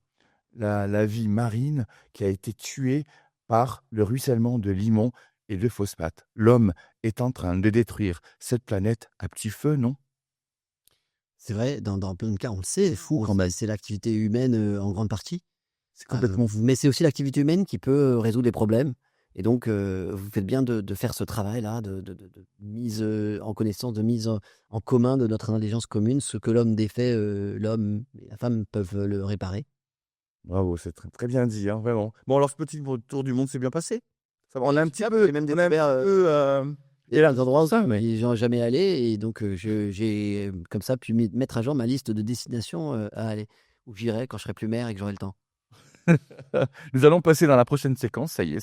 la vie marine qui a été tuée par le ruissellement de limon et de phosphate. L'homme est en train de détruire cette planète à petit feu, non? C'est vrai, dans plein de cas, on le sait. C'est fou quand même. C'est l'activité humaine en grande partie. C'est complètement fou. Mais c'est aussi l'activité humaine qui peut résoudre des problèmes. Et donc, vous faites bien de faire ce travail-là, de mise en connaissance, de mise en commun de notre intelligence commune. Ce que l'homme défait, l'homme et la femme peuvent le réparer. Bravo, c'est très, très bien dit, hein, vraiment. Bon, alors ce petit tour du monde s'est bien passé. Ça va, on a un petit J'ai peu, même on a un découvert petit peu, il y a des endroits où ils sont jamais allés. Et donc, j'ai comme ça pu mettre à jour ma liste de destinations à aller, où j'irai quand je serai plus maire et que j'aurai le temps. Nous allons passer dans la prochaine séquence. Ça y est,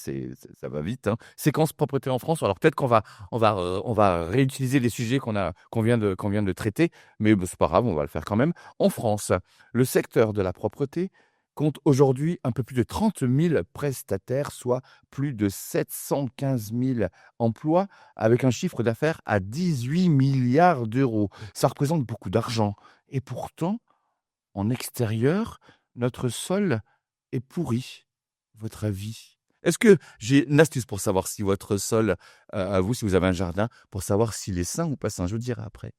ça va vite, hein. Séquence propreté en France. Alors peut-être qu'on va réutiliser les sujets qu'on vient de traiter, mais c'est pas grave, on va le faire quand même. En France, le secteur de la propreté compte aujourd'hui un peu plus de 30 000 prestataires, soit plus de 715 000 emplois, avec un chiffre d'affaires à 18 milliards d'euros. Ça représente beaucoup d'argent. Et pourtant, en extérieur, notre sol est pourri. Votre avis? Est-ce que j'ai une astuce pour savoir si votre sol, à vous, si vous avez un jardin, pour savoir s'il est sain ou pas sain? Je vous dirai après.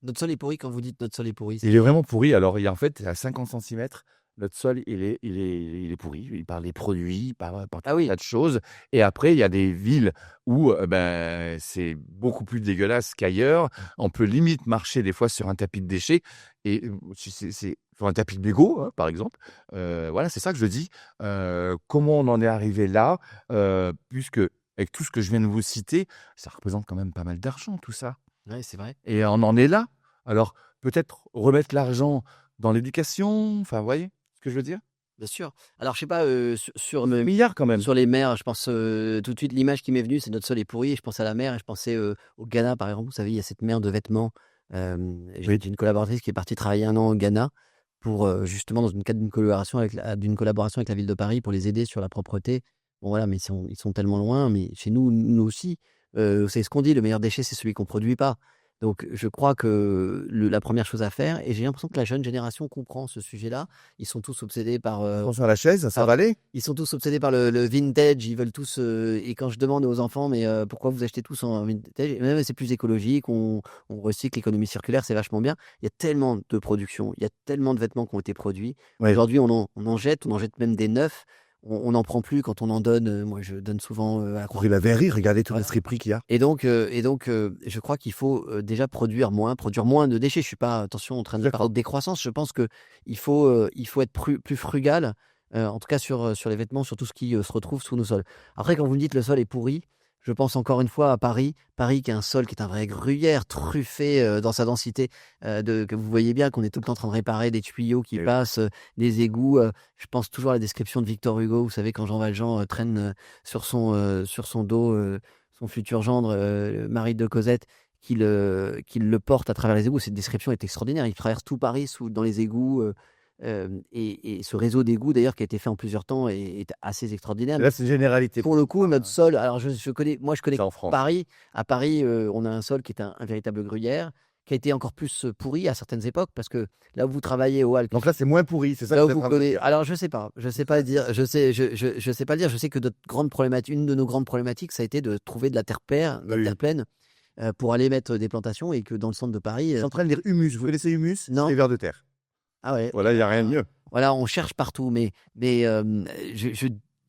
Notre sol est pourri. Quand vous dites notre sol est pourri, Il est vraiment pourri. Alors, en fait, à 50 centimètres, notre sol, il est pourri. Par les produits, par tout Ah un oui. tas de choses. Et après, il y a des villes où c'est beaucoup plus dégueulasse qu'ailleurs. On peut limite marcher des fois sur un tapis de déchets. Et c'est sur un tapis de mégots, hein, par exemple. Voilà, c'est ça que je dis. Comment on en est arrivé là, puisque avec tout ce que je viens de vous citer, ça représente quand même pas mal d'argent, tout ça. Ouais, c'est vrai. Et on en est là. Alors, peut-être remettre l'argent dans l'éducation, enfin, vous voyez ce que je veux dire? Bien sûr. Alors, je sais pas, sur Milliards quand même. sur les mers, je pense tout de suite, l'image qui m'est venue, c'est notre sol est pourri. Et je pense à la mer et je pensais au Ghana, par exemple. Vous savez, il y a cette mer de vêtements. J'ai Oui. une collaboratrice qui est partie travailler 1 an au Ghana pour justement dans une cadre d'une collaboration avec la ville de Paris pour les aider sur la propreté. Bon, voilà, mais ils sont tellement loin. Mais chez nous aussi, c'est ce qu'on dit, le meilleur déchet, c'est celui qu'on produit pas. Donc, je crois que la première chose à faire, et j'ai l'impression que la jeune génération comprend ce sujet-là, ils sont tous obsédés par, Attention à la chaise, ça par- va aller? ils sont tous obsédés par le vintage. Ils veulent tous. Et quand je demande aux enfants, mais pourquoi vous achetez tous en vintage? Et même, c'est plus écologique, on recycle, l'économie circulaire, c'est vachement bien. Il y a tellement de production, il y a tellement de vêtements qui ont été produits. Ouais. Aujourd'hui, on en jette même des neufs. On n'en prend plus quand on en donne. Moi, je donne souvent à la Pour la verrerie, regardez tous les Voilà. friperies qu'il y a. Et donc, je crois qu'il faut déjà produire moins de déchets. Je suis pas, attention, en train de D'accord. parler de décroissance. Je pense que il faut être plus frugal, en tout cas sur les vêtements, sur tout ce qui se retrouve sous nos sols. Après, quand vous me dites le sol est pourri, je pense encore une fois à Paris. Paris qui est un sol qui est un vrai gruyère, truffé dans sa densité, que vous voyez bien qu'on est tout le temps en train de réparer des tuyaux qui Et oui. passent, des égouts. Je pense toujours à la description de Victor Hugo. Vous savez, quand Jean Valjean traîne sur son dos son futur gendre, le mari de Cosette, qu'il le porte à travers les égouts. Cette description est extraordinaire. Il traverse tout Paris dans les égouts. Et ce réseau d'égouts, d'ailleurs, qui a été fait en plusieurs temps, est assez extraordinaire. Là, c'est une généralité. Pour le coup, notre sol, alors je connais C'est en France. Paris. À Paris, on a un sol qui est un véritable gruyère, qui a été encore plus pourri à certaines époques, parce que là où vous travaillez au Halles, Donc là, c'est moins pourri, c'est ça là que où vous êtes vous en train de connaissez, dire. alors je sais pas dire, je sais pas le dire. Je sais que une de nos grandes problématiques, ça a été de trouver de la terre pleine, pour aller mettre des plantations, et que dans le centre de Paris, Je suis en train de dire humus. Vous connaissez humus? Non. C'est vers de terre. ah ouais, Voilà, il n'y a rien de mieux. voilà, on cherche partout, mais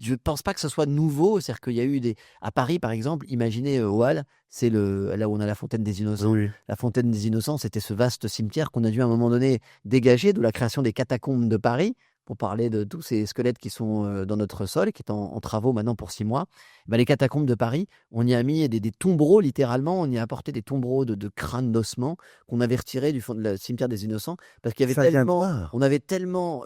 je pense pas que ce soit nouveau. C'est-à-dire qu'il y a eu à Paris, par exemple, imaginez au Halles, c'est là où on a la Fontaine des Innocents. Oui. La Fontaine des Innocents, c'était ce vaste cimetière qu'on a dû à un moment donné dégager, de la création des catacombes de Paris, pour parler de tous ces squelettes qui sont dans notre sol, qui est en travaux maintenant pour 6 mois. Ben, les catacombes de Paris, on y a mis des tombereaux, littéralement. On y a apporté des tombereaux de crânes d'ossements qu'on avait retirés du fond de cimetière des Innocents, parce qu'il y avait Ça vient de tellement, là. on avait tellement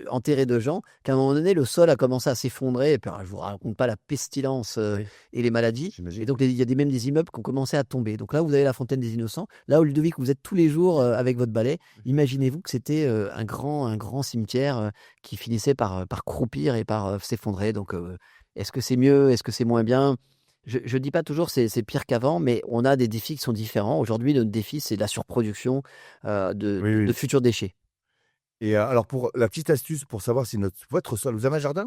enterré de gens qu'à un moment donné, le sol a commencé à s'effondrer. Et puis, alors, je vous raconte pas la pestilence Oui. et les maladies. J'imagine. Et donc, il y a même des immeubles qui ont commencé à tomber. Donc là, vous avez la Fontaine des Innocents. Là où, Ludovic, vous êtes tous les jours avec votre balai. Imaginez-vous que c'était un grand cimetière qui finissait par croupir et par s'effondrer. Donc, est-ce que c'est mieux? Est-ce que c'est moins bien? Je ne dis pas toujours c'est pire qu'avant, mais on a des défis qui sont différents. Aujourd'hui, notre défi, c'est la surproduction de futurs déchets. Et alors, pour la petite astuce pour savoir si votre sol, vous avez un jardin?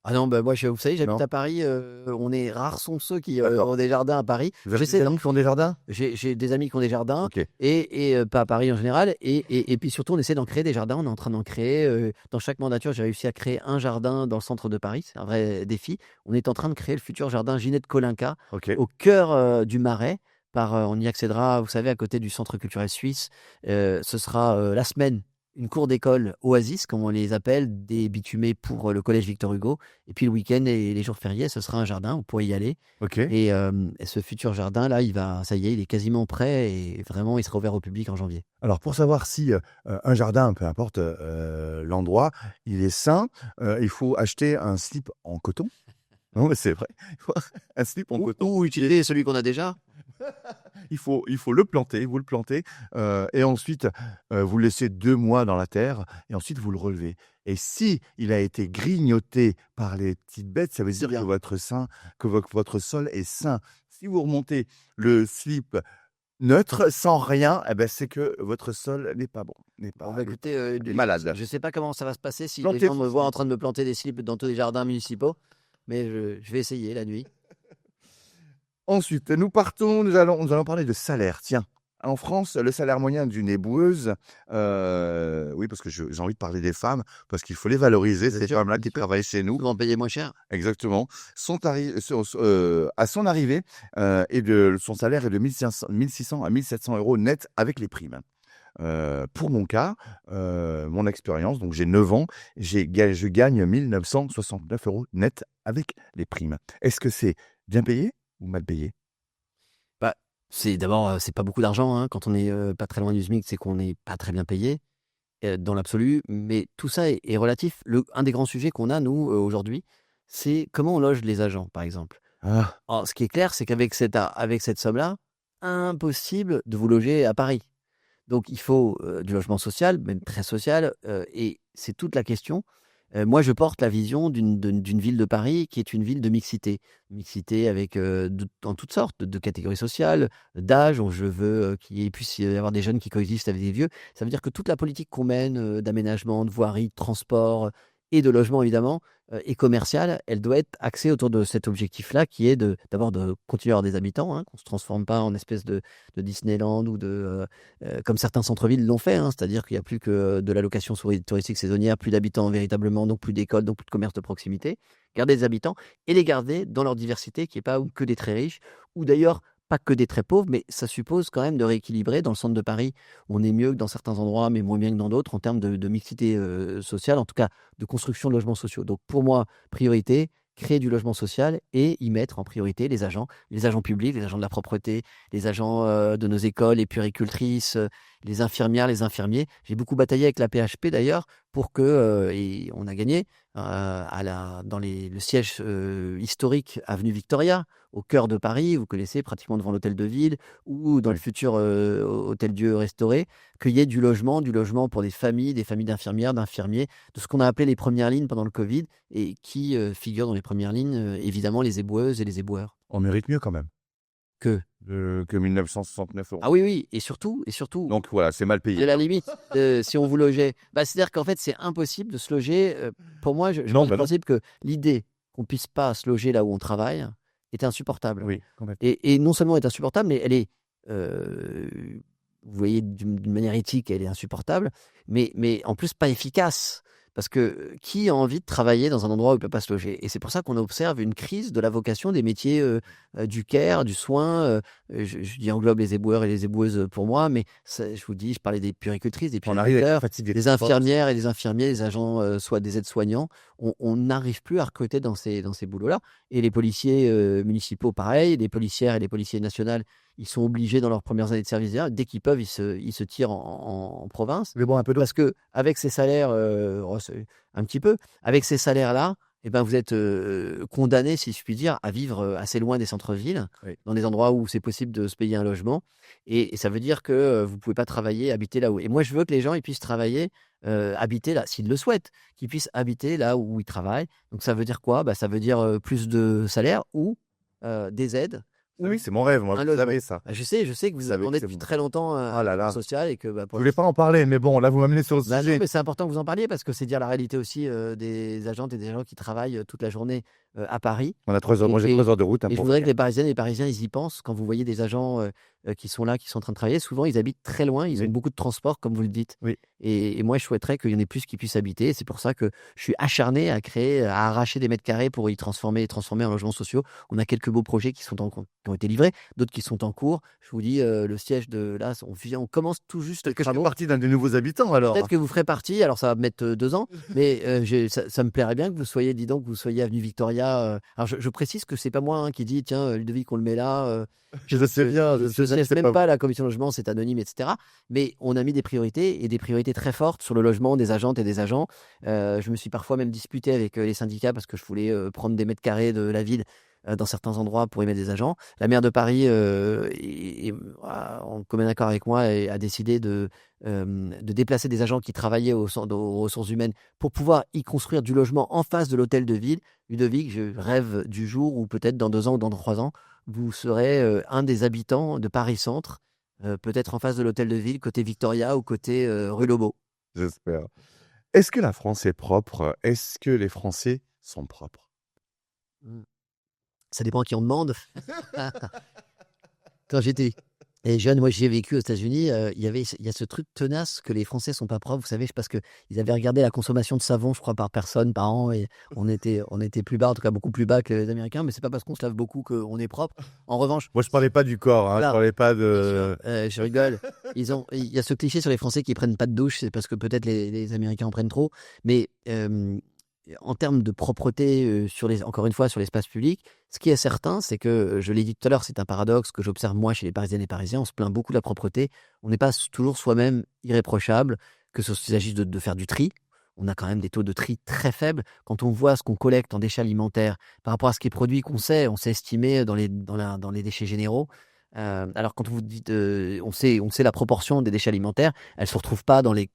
Ah non, bah moi, vous savez, j'habite Non. à Paris. On est rares sont ceux qui D'accord. ont des jardins à Paris. Vous avez J'essaie des amis qui ont des jardins? J'ai des amis qui ont des jardins, Ok. et pas à Paris en général. Et puis surtout, on essaie d'en créer des jardins. On est en train d'en créer. Dans chaque mandature, j'ai réussi à créer un jardin dans le centre de Paris. C'est un vrai défi. On est en train de créer le futur jardin Ginette Kolinka, Ok. au cœur du Marais. On y accédera, vous savez, à côté du Centre culturel suisse. Ce sera la semaine une cour d'école oasis, comme on les appelle, des bitumés pour le collège Victor Hugo. Et puis le week-end et les jours fériés, ce sera un jardin, vous pourrez y aller. Ok. Et ce futur jardin, là, ça y est, il est quasiment prêt, et vraiment, il sera ouvert au public en janvier. Alors, pour savoir si un jardin, peu importe l'endroit, il est sain, il faut acheter un slip en coton. Non, mais c'est vrai. Il faut un slip en coton. Ou utiliser celui qu'on a déjà. Il faut le planter, vous le plantez, et ensuite vous le laissez 2 mois dans la terre, et ensuite vous le relevez. Et si il a été grignoté par les petites bêtes, ça veut dire bien. que votre sol est sain. Si vous remontez le slip neutre, sans rien, eh ben, c'est que votre sol n'est pas bon. Bon, bah, écoutez, il est malade. je ne sais pas comment ça va se passer si les Plantez gens me vos voient en slips. train de me planter des slips dans tous les jardins municipaux, mais je vais essayer la nuit. Ensuite, nous allons parler de salaire. Tiens, en France, le salaire moyen d'une éboueuse, oui, parce que j'ai envie de parler des femmes, parce qu'il faut les valoriser, Bien ces sûr, femmes-là bien qui sûr. travaillent chez nous. Souvent payer moins cher. Exactement. À son arrivée, son salaire est de 1600 à 1700 euros net avec les primes. Pour mon cas, mon expérience, donc j'ai 9 ans, je gagne 1969 euros net avec les primes. Est-ce que c'est bien payé ou mal payé? Bah, d'abord, c'est pas beaucoup d'argent, hein. Quand on est pas très loin du SMIC, c'est qu'on n'est pas très bien payé dans l'absolu. Mais tout ça est relatif. Un des grands sujets qu'on a, nous, aujourd'hui, c'est comment on loge les agents, par exemple. Ah, Alors, ce qui est clair, c'est qu'avec cette somme-là, impossible de vous loger à Paris. Donc, il faut du logement social, même très social, et c'est toute la question. Moi, je porte la vision d'une ville de Paris qui est une ville de mixité. Mixité avec, en toutes sortes de catégories sociales, d'âge. Je veux qu'il puisse y avoir des jeunes qui coexistent avec des vieux. Ça veut dire que toute la politique qu'on mène d'aménagement, de voirie, de transport et de logement, évidemment, et commerciale, elle doit être axée autour de cet objectif-là qui est d'abord de continuer à avoir des habitants, hein, qu'on ne se transforme pas en espèce de Disneyland ou comme certains centres-villes l'ont fait, hein, c'est-à-dire qu'il n'y a plus que de la location touristique saisonnière, plus d'habitants véritablement, donc plus d'écoles, donc plus de commerce de proximité. Garder des habitants et les garder dans leur diversité, qui n'est pas que des très riches, ou d'ailleurs pas que des très pauvres, mais ça suppose quand même de rééquilibrer. Dans le centre de Paris, on est mieux que dans certains endroits, mais moins bien que dans d'autres, en termes de mixité sociale, en tout cas de construction de logements sociaux. Donc pour moi, priorité, créer du logement social et y mettre en priorité les agents publics, les agents de la propreté, les agents de nos écoles, les puéricultrices, les infirmières, les infirmiers. J'ai beaucoup bataillé avec la PHP d'ailleurs pour que, et on a gagné, dans le siège historique avenue Victoria, au cœur de Paris, vous connaissez, pratiquement devant l'hôtel de ville, ou dans le futur hôtel Dieu restauré, qu'il y ait du logement pour des familles d'infirmières, d'infirmiers, de ce qu'on a appelé les premières lignes pendant le Covid, et qui figurent dans les premières lignes, évidemment, les éboueuses et les éboueurs. On mérite mieux quand même Que 1969 euros. Ah oui, et surtout, Donc voilà, c'est mal de payé. la limite, si on vous logeait. C'est-à-dire qu'en fait, c'est impossible de se loger. Pour moi, je Non, pars du bah non. principe que l'idée qu'on puisse pas se loger là où on travaille est insupportable. Oui, complètement. Et non seulement est insupportable, mais elle est, vous voyez, d'une manière éthique, elle est insupportable, mais en plus pas efficace. Parce que qui a envie de travailler dans un endroit où il ne peut pas se loger? Et c'est pour ça qu'on observe une crise de la vocation des métiers du care, du soin. Je dis englobe les éboueurs et les éboueuses pour moi, mais je vous dis, je parlais des puéricultrices, des On arrive avec la puériculteurs, fatigue des infirmières et des infirmiers, les agents, soit des aides-soignants. On n'arrive plus à recruter dans ces boulots-là. Et les policiers municipaux, pareil, les policières et les policiers nationaux, ils sont obligés dans leurs premières années de service, dès qu'ils peuvent, ils se tirent en province. Mais bon, un peu d'eau. Parce que avec ces salaires, un petit peu, avec ces salaires-là, eh ben, vous êtes condamné, si je puis dire, à vivre assez loin des centres-villes, Oui. dans des endroits où c'est possible de se payer un logement. Et ça veut dire que vous ne pouvez pas travailler, habiter là où. Et moi, je veux que les gens ils puissent travailler, habiter là, s'ils le souhaitent, qu'ils puissent habiter là où ils travaillent. Donc ça veut dire quoi? Ça veut dire plus de salaire ou des aides. Oui, c'est mon rêve, moi, Un vous logement. savez ça. Je sais que vous savez attendez que c'est depuis bon. très longtemps Ah là là. un social et que Je pour voulais pas en parler, mais bon, là, vous m'amenez sur le non, sujet. mais c'est important que vous en parliez parce que c'est dire la réalité aussi des agentes et des gens qui travaillent toute la journée à Paris. On a 3 heures, moi j'ai 3 heures de route. Et je voudrais que les Parisiennes et les Parisiens, ils y pensent. Quand vous voyez des agents qui sont là, qui sont en train de travailler, souvent ils habitent très loin, ils ont beaucoup de transport, comme vous le dites. Oui. Et moi, je souhaiterais qu'il y en ait plus qui puissent habiter. Et c'est pour ça que je suis acharné à créer, à arracher des mètres carrés pour y transformer en logements sociaux. On a quelques beaux projets qui ont été livrés, d'autres qui sont en cours. Je vous dis, le siège de là, on commence tout juste. Que je fais partie d'un des nouveaux habitants alors. Peut-être que vous ferez partie, alors ça va mettre 2 ans, mais ça me plairait bien que vous soyez, dis donc, que vous soyez avenue Victoria. Alors je précise que c'est pas moi qui dis, tiens, Ludovic, on le met là. Je sais bien. Je ne laisse même pas la commission logement, c'est anonyme, etc. Mais on a mis des priorités et des priorités très fortes sur le logement des agentes et des agents. Je me suis parfois même disputé avec les syndicats parce que je voulais prendre des mètres carrés de la ville dans certains endroits pour y mettre des agents. La maire de Paris, en commun accord avec moi, a décidé de déplacer des agents qui travaillaient aux ressources humaines pour pouvoir y construire du logement en face de l'hôtel de ville. Ludovic, je rêve du jour où peut-être dans 2 ans ou dans 3 ans, vous serez un des habitants de Paris-Centre, peut-être en face de l'hôtel de ville, côté Victoria ou côté rue Lobo. J'espère. Est-ce que la France est propre? Est-ce que les Français sont propres? Ça dépend à qui on demande. Quand j'étais jeune, moi j'ai vécu aux États-Unis, il y a ce truc tenace que les Français sont pas propres, vous savez, parce qu'ils avaient regardé la consommation de savon, je crois, par personne, par an, et on était plus bas, en tout cas beaucoup plus bas que les Américains, mais c'est pas parce qu'on se lave beaucoup qu'on est propre. En revanche, Moi, je parlais pas du corps, hein, je parlais pas de. je rigole. Il y a ce cliché sur les Français qui prennent pas de douche, c'est parce que peut-être les Américains en prennent trop, mais en termes de propreté, encore une fois, sur l'espace public, ce qui est certain, c'est que, je l'ai dit tout à l'heure, c'est un paradoxe que j'observe moi chez les Parisiennes et Parisiens, on se plaint beaucoup de la propreté, on n'est pas toujours soi-même irréprochable, que ce s'agisse de faire du tri. On a quand même des taux de tri très faibles. Quand on voit ce qu'on collecte en déchets alimentaires par rapport à ce qui est produit, on sait estimer dans les déchets généraux, Alors quand vous dites, on sait la proportion des déchets alimentaires, elle ne se retrouve pas dans les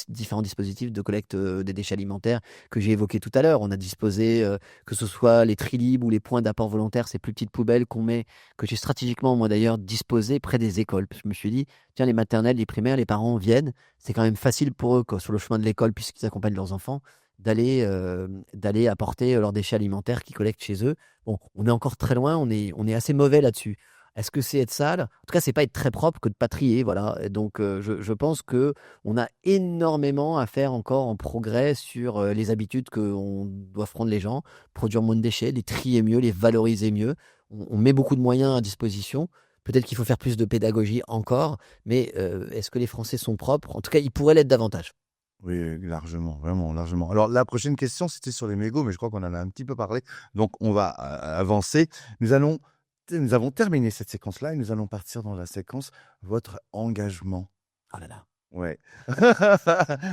différents dispositifs de collecte des déchets alimentaires que j'ai évoqués tout à l'heure. On a disposé, que ce soit les Trilib ou les points d'apport volontaire, ces plus petites poubelles que j'ai stratégiquement, moi d'ailleurs, disposées près des écoles. Parce que je me suis dit, tiens, les maternelles, les primaires, les parents viennent, c'est quand même facile pour eux, quoi, sur le chemin de l'école, puisqu'ils accompagnent leurs enfants, d'aller apporter leurs déchets alimentaires qu'ils collectent chez eux. Bon, on est encore très loin, on est assez mauvais là-dessus. Est-ce que c'est être sale? En tout cas, c'est pas être très propre que de pas trier, voilà. Et donc, je pense que on a énormément à faire encore en progrès sur les habitudes qu'on doit prendre les gens, produire moins de déchets, les trier mieux, les valoriser mieux. On met beaucoup de moyens à disposition. Peut-être qu'il faut faire plus de pédagogie encore, mais est-ce que les Français sont propres? En tout cas, ils pourraient l'être davantage. Oui, largement, vraiment, largement. Alors, la prochaine question, c'était sur les mégots, mais je crois qu'on en a un petit peu parlé. Donc, on va avancer. Nous avons terminé cette séquence-là et nous allons partir dans la séquence votre engagement. Oh là là. Ouais.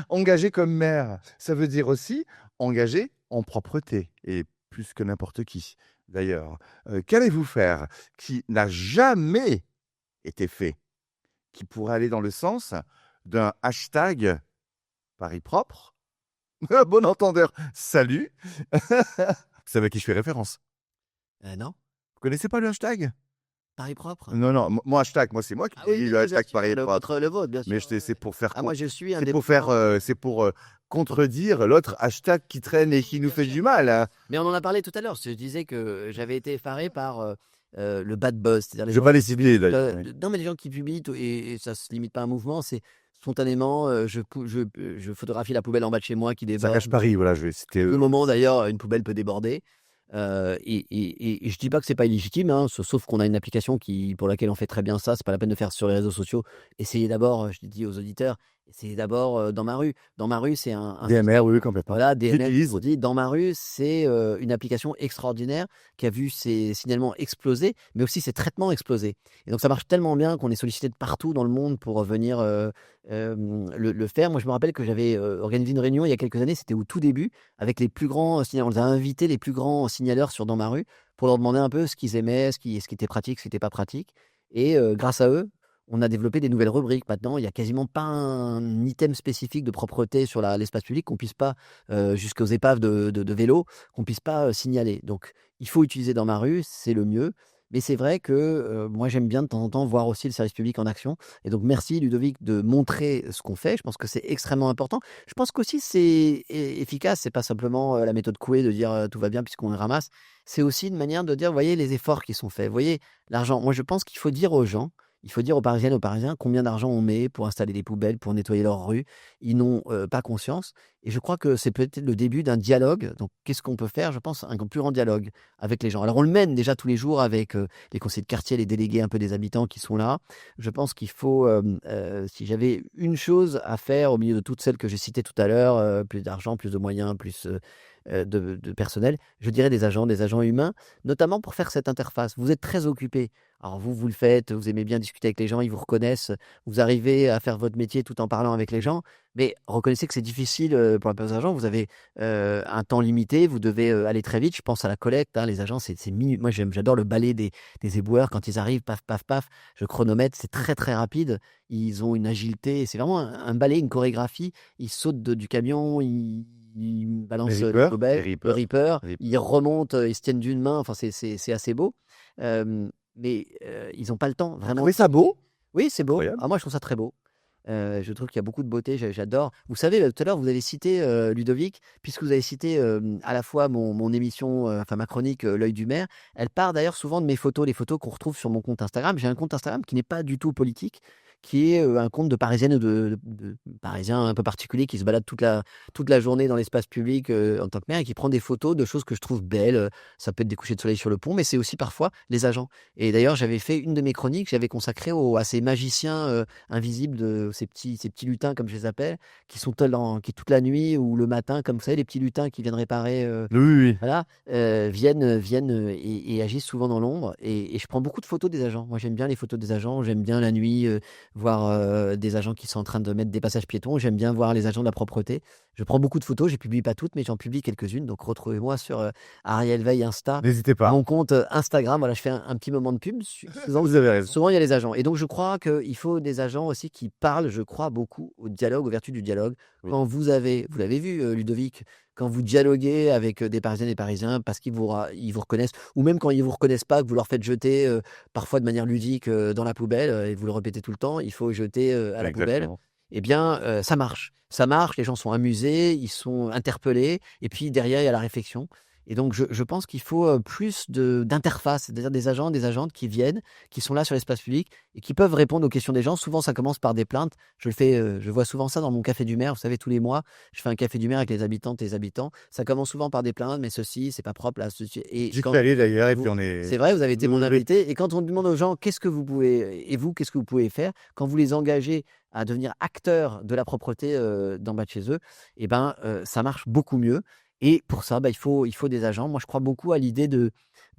Engagé comme maire, ça veut dire aussi engagé en propreté et plus que n'importe qui. D'ailleurs, qu'allez-vous faire qui n'a jamais été fait, qui pourrait aller dans le sens d'un hashtag Paris propre? Bon entendeur, salut. Vous savez à qui je fais référence? Non? Vous connaissez pas le hashtag? Paris propre? Non, non, moi hashtag, moi c'est moi qui Ah oui, dis oui, le oui, bien hashtag sûr, Paris le propre. vôtre, le vôtre, bien Mais sûr. Ouais, c'est ouais. pour faire Ah, moi, je suis un c'est des pour faire présidents. c'est pour contredire l'autre hashtag qui traîne et qui nous Bien fait sûr, du bien sûr. mal, hein. Mais on en a parlé tout à l'heure. Je disais que j'avais été effaré par le bad buzz, c'est-à-dire les Je vais gens pas qui les cibler d'ailleurs. Oui. non, mais les gens qui publient et ça se limite pas à un mouvement, c'est spontanément, je photographie la poubelle en bas de chez moi qui Ça cache déborde. Paris, voilà, c'était À tout moment d'ailleurs, une poubelle peut déborder. Et je dis pas que c'est pas illégitime, hein, sauf qu'on a une application pour laquelle on fait très bien ça. C'est pas la peine de faire sur les réseaux sociaux. Essayez d'abord, je dis aux auditeurs, essayez d'abord dans ma rue. Dans ma rue, c'est un DMR, oui, oui, complètement. voilà, DMR, J'utilise. on dit. Dans ma rue, c'est une application extraordinaire qui a vu ses signalements exploser, mais aussi ses traitements exploser. Et donc ça marche tellement bien qu'on est sollicité de partout dans le monde pour venir le faire. Moi, je me rappelle que j'avais organisé une réunion il y a quelques années, c'était au tout début, avec les plus grands signaleurs. On les a invités, les plus grands signaleurs sur Dans ma rue, pour leur demander un peu ce qu'ils aimaient, ce qui était pratique, ce qui n'était pas pratique. Et grâce à eux, on a développé des nouvelles rubriques. Maintenant, il n'y a quasiment pas un item spécifique de propreté sur l'espace public qu'on puisse pas, jusqu'aux épaves de vélo, qu'on puisse pas signaler. Donc, il faut utiliser Dans ma rue, c'est le mieux. Mais c'est vrai que moi, j'aime bien de temps en temps voir aussi le service public en action. Et donc, merci Ludovic de montrer ce qu'on fait. Je pense que c'est extrêmement important. Je pense qu'aussi c'est efficace. C'est pas simplement la méthode Coué de dire tout va bien puisqu'on le ramasse. C'est aussi une manière de dire, voyez les efforts qui sont faits. Vous voyez l'argent. Moi, je pense qu'il faut dire aux gens, il faut dire aux Parisiennes, aux Parisiens, combien d'argent on met pour installer des poubelles, pour nettoyer leur rue. Ils n'ont pas conscience. Et je crois que c'est peut-être le début d'un dialogue. Donc, qu'est-ce qu'on peut faire? Je pense un plus grand dialogue avec les gens. Alors, on le mène déjà tous les jours avec les conseillers de quartier, les délégués un peu des habitants qui sont là. Je pense qu'il faut, si j'avais une chose à faire au milieu de toutes celles que j'ai citées tout à l'heure, plus d'argent, plus de moyens, plus de personnel, je dirais des agents humains, notamment pour faire cette interface. Vous êtes très occupé. Alors vous le faites, vous aimez bien discuter avec les gens, ils vous reconnaissent, vous arrivez à faire votre métier tout en parlant avec les gens, mais reconnaissez que c'est difficile pour la plupart des agents. Vous avez un temps limité, vous devez aller très vite. Je pense à la collecte, hein, les agents, c'est minutes. Moi, j'adore le balai des éboueurs quand ils arrivent, paf, paf, paf. Je chronomètre, c'est très, très rapide. Ils ont une agilité, c'est vraiment un balai, une chorégraphie. Ils sautent du camion, ils balancent les poubelles, le Reaper, ils remontent, ils se tiennent d'une main. Enfin, c'est assez beau. Mais ils n'ont pas le temps, Vous vraiment. trouvez ça beau? Oui, c'est beau. Incroyable. Ah, moi, je trouve ça très beau. Je trouve qu'il y a beaucoup de beauté, j'adore. Vous savez, tout à l'heure, vous avez cité Ludovic, puisque vous avez cité à la fois mon émission, enfin ma chronique L'œil du maire. Elle part d'ailleurs souvent de mes photos, les photos qu'on retrouve sur mon compte Instagram. J'ai un compte Instagram qui n'est pas du tout politique, qui est un compte de Parisiennes ou de Parisiens un peu particuliers qui se baladent toute la journée dans l'espace public en tant que maire et qui prend des photos de choses que je trouve belles. Ça peut être des couchers de soleil sur le pont, mais c'est aussi parfois les agents. Et d'ailleurs, j'avais fait une de mes chroniques, j'avais consacré à ces magiciens invisibles, ces petits lutins, comme je les appelle, qui sont qui toute la nuit ou le matin, comme vous savez, les petits lutins qui viennent réparer, Oui, oui. voilà, viennent et agissent souvent dans l'ombre. Et je prends beaucoup de photos des agents. Moi, j'aime bien les photos des agents, j'aime bien la nuit, voir des agents qui sont en train de mettre des passages piétons. J'aime bien voir les agents de la propreté. Je prends beaucoup de photos, je ne publie pas toutes, mais j'en publie quelques-unes. Donc retrouvez-moi sur Ariel Veil Insta, N'hésitez pas. mon compte Instagram. Voilà, je fais un petit moment de pub. Vous avez raison. Souvent, il y a les agents. Et donc, je crois qu'il faut des agents aussi qui parlent, je crois, beaucoup au dialogue, aux vertus du dialogue. Oui. Quand vous l'avez vu, Ludovic, quand vous dialoguez avec des Parisiennes et des Parisiens parce ils vous reconnaissent, ou même quand ils ne vous reconnaissent pas, que vous leur faites jeter, parfois de manière ludique, dans la poubelle, et vous le répétez tout le temps, il faut jeter à la poubelle. Exactement. Eh bien, ça marche. Ça marche, les gens sont amusés, ils sont interpellés, et puis derrière, il y a la réflexion. Et donc, je pense qu'il faut plus d'interface, c'est-à-dire des agents, des agentes qui viennent, qui sont là sur l'espace public et qui peuvent répondre aux questions des gens. Souvent, ça commence par des plaintes. Je vois souvent ça dans mon café du maire. Vous savez, tous les mois, je fais un café du maire avec les habitantes et les habitants. Ça commence souvent par des plaintes, mais ceci, c'est pas propre là. Et J'y quand suis allé d'ailleurs, et vous- puis on est. c'est vrai, vous avez été mon Oui. invité. Et quand on demande aux gens, qu'est-ce que vous pouvez, et vous, qu'est-ce que vous pouvez faire, quand vous les engagez à devenir acteurs de la propreté d'en bas de chez eux, eh ben, ça marche beaucoup mieux. Et pour ça, il faut des agents. Moi, je crois beaucoup à l'idée de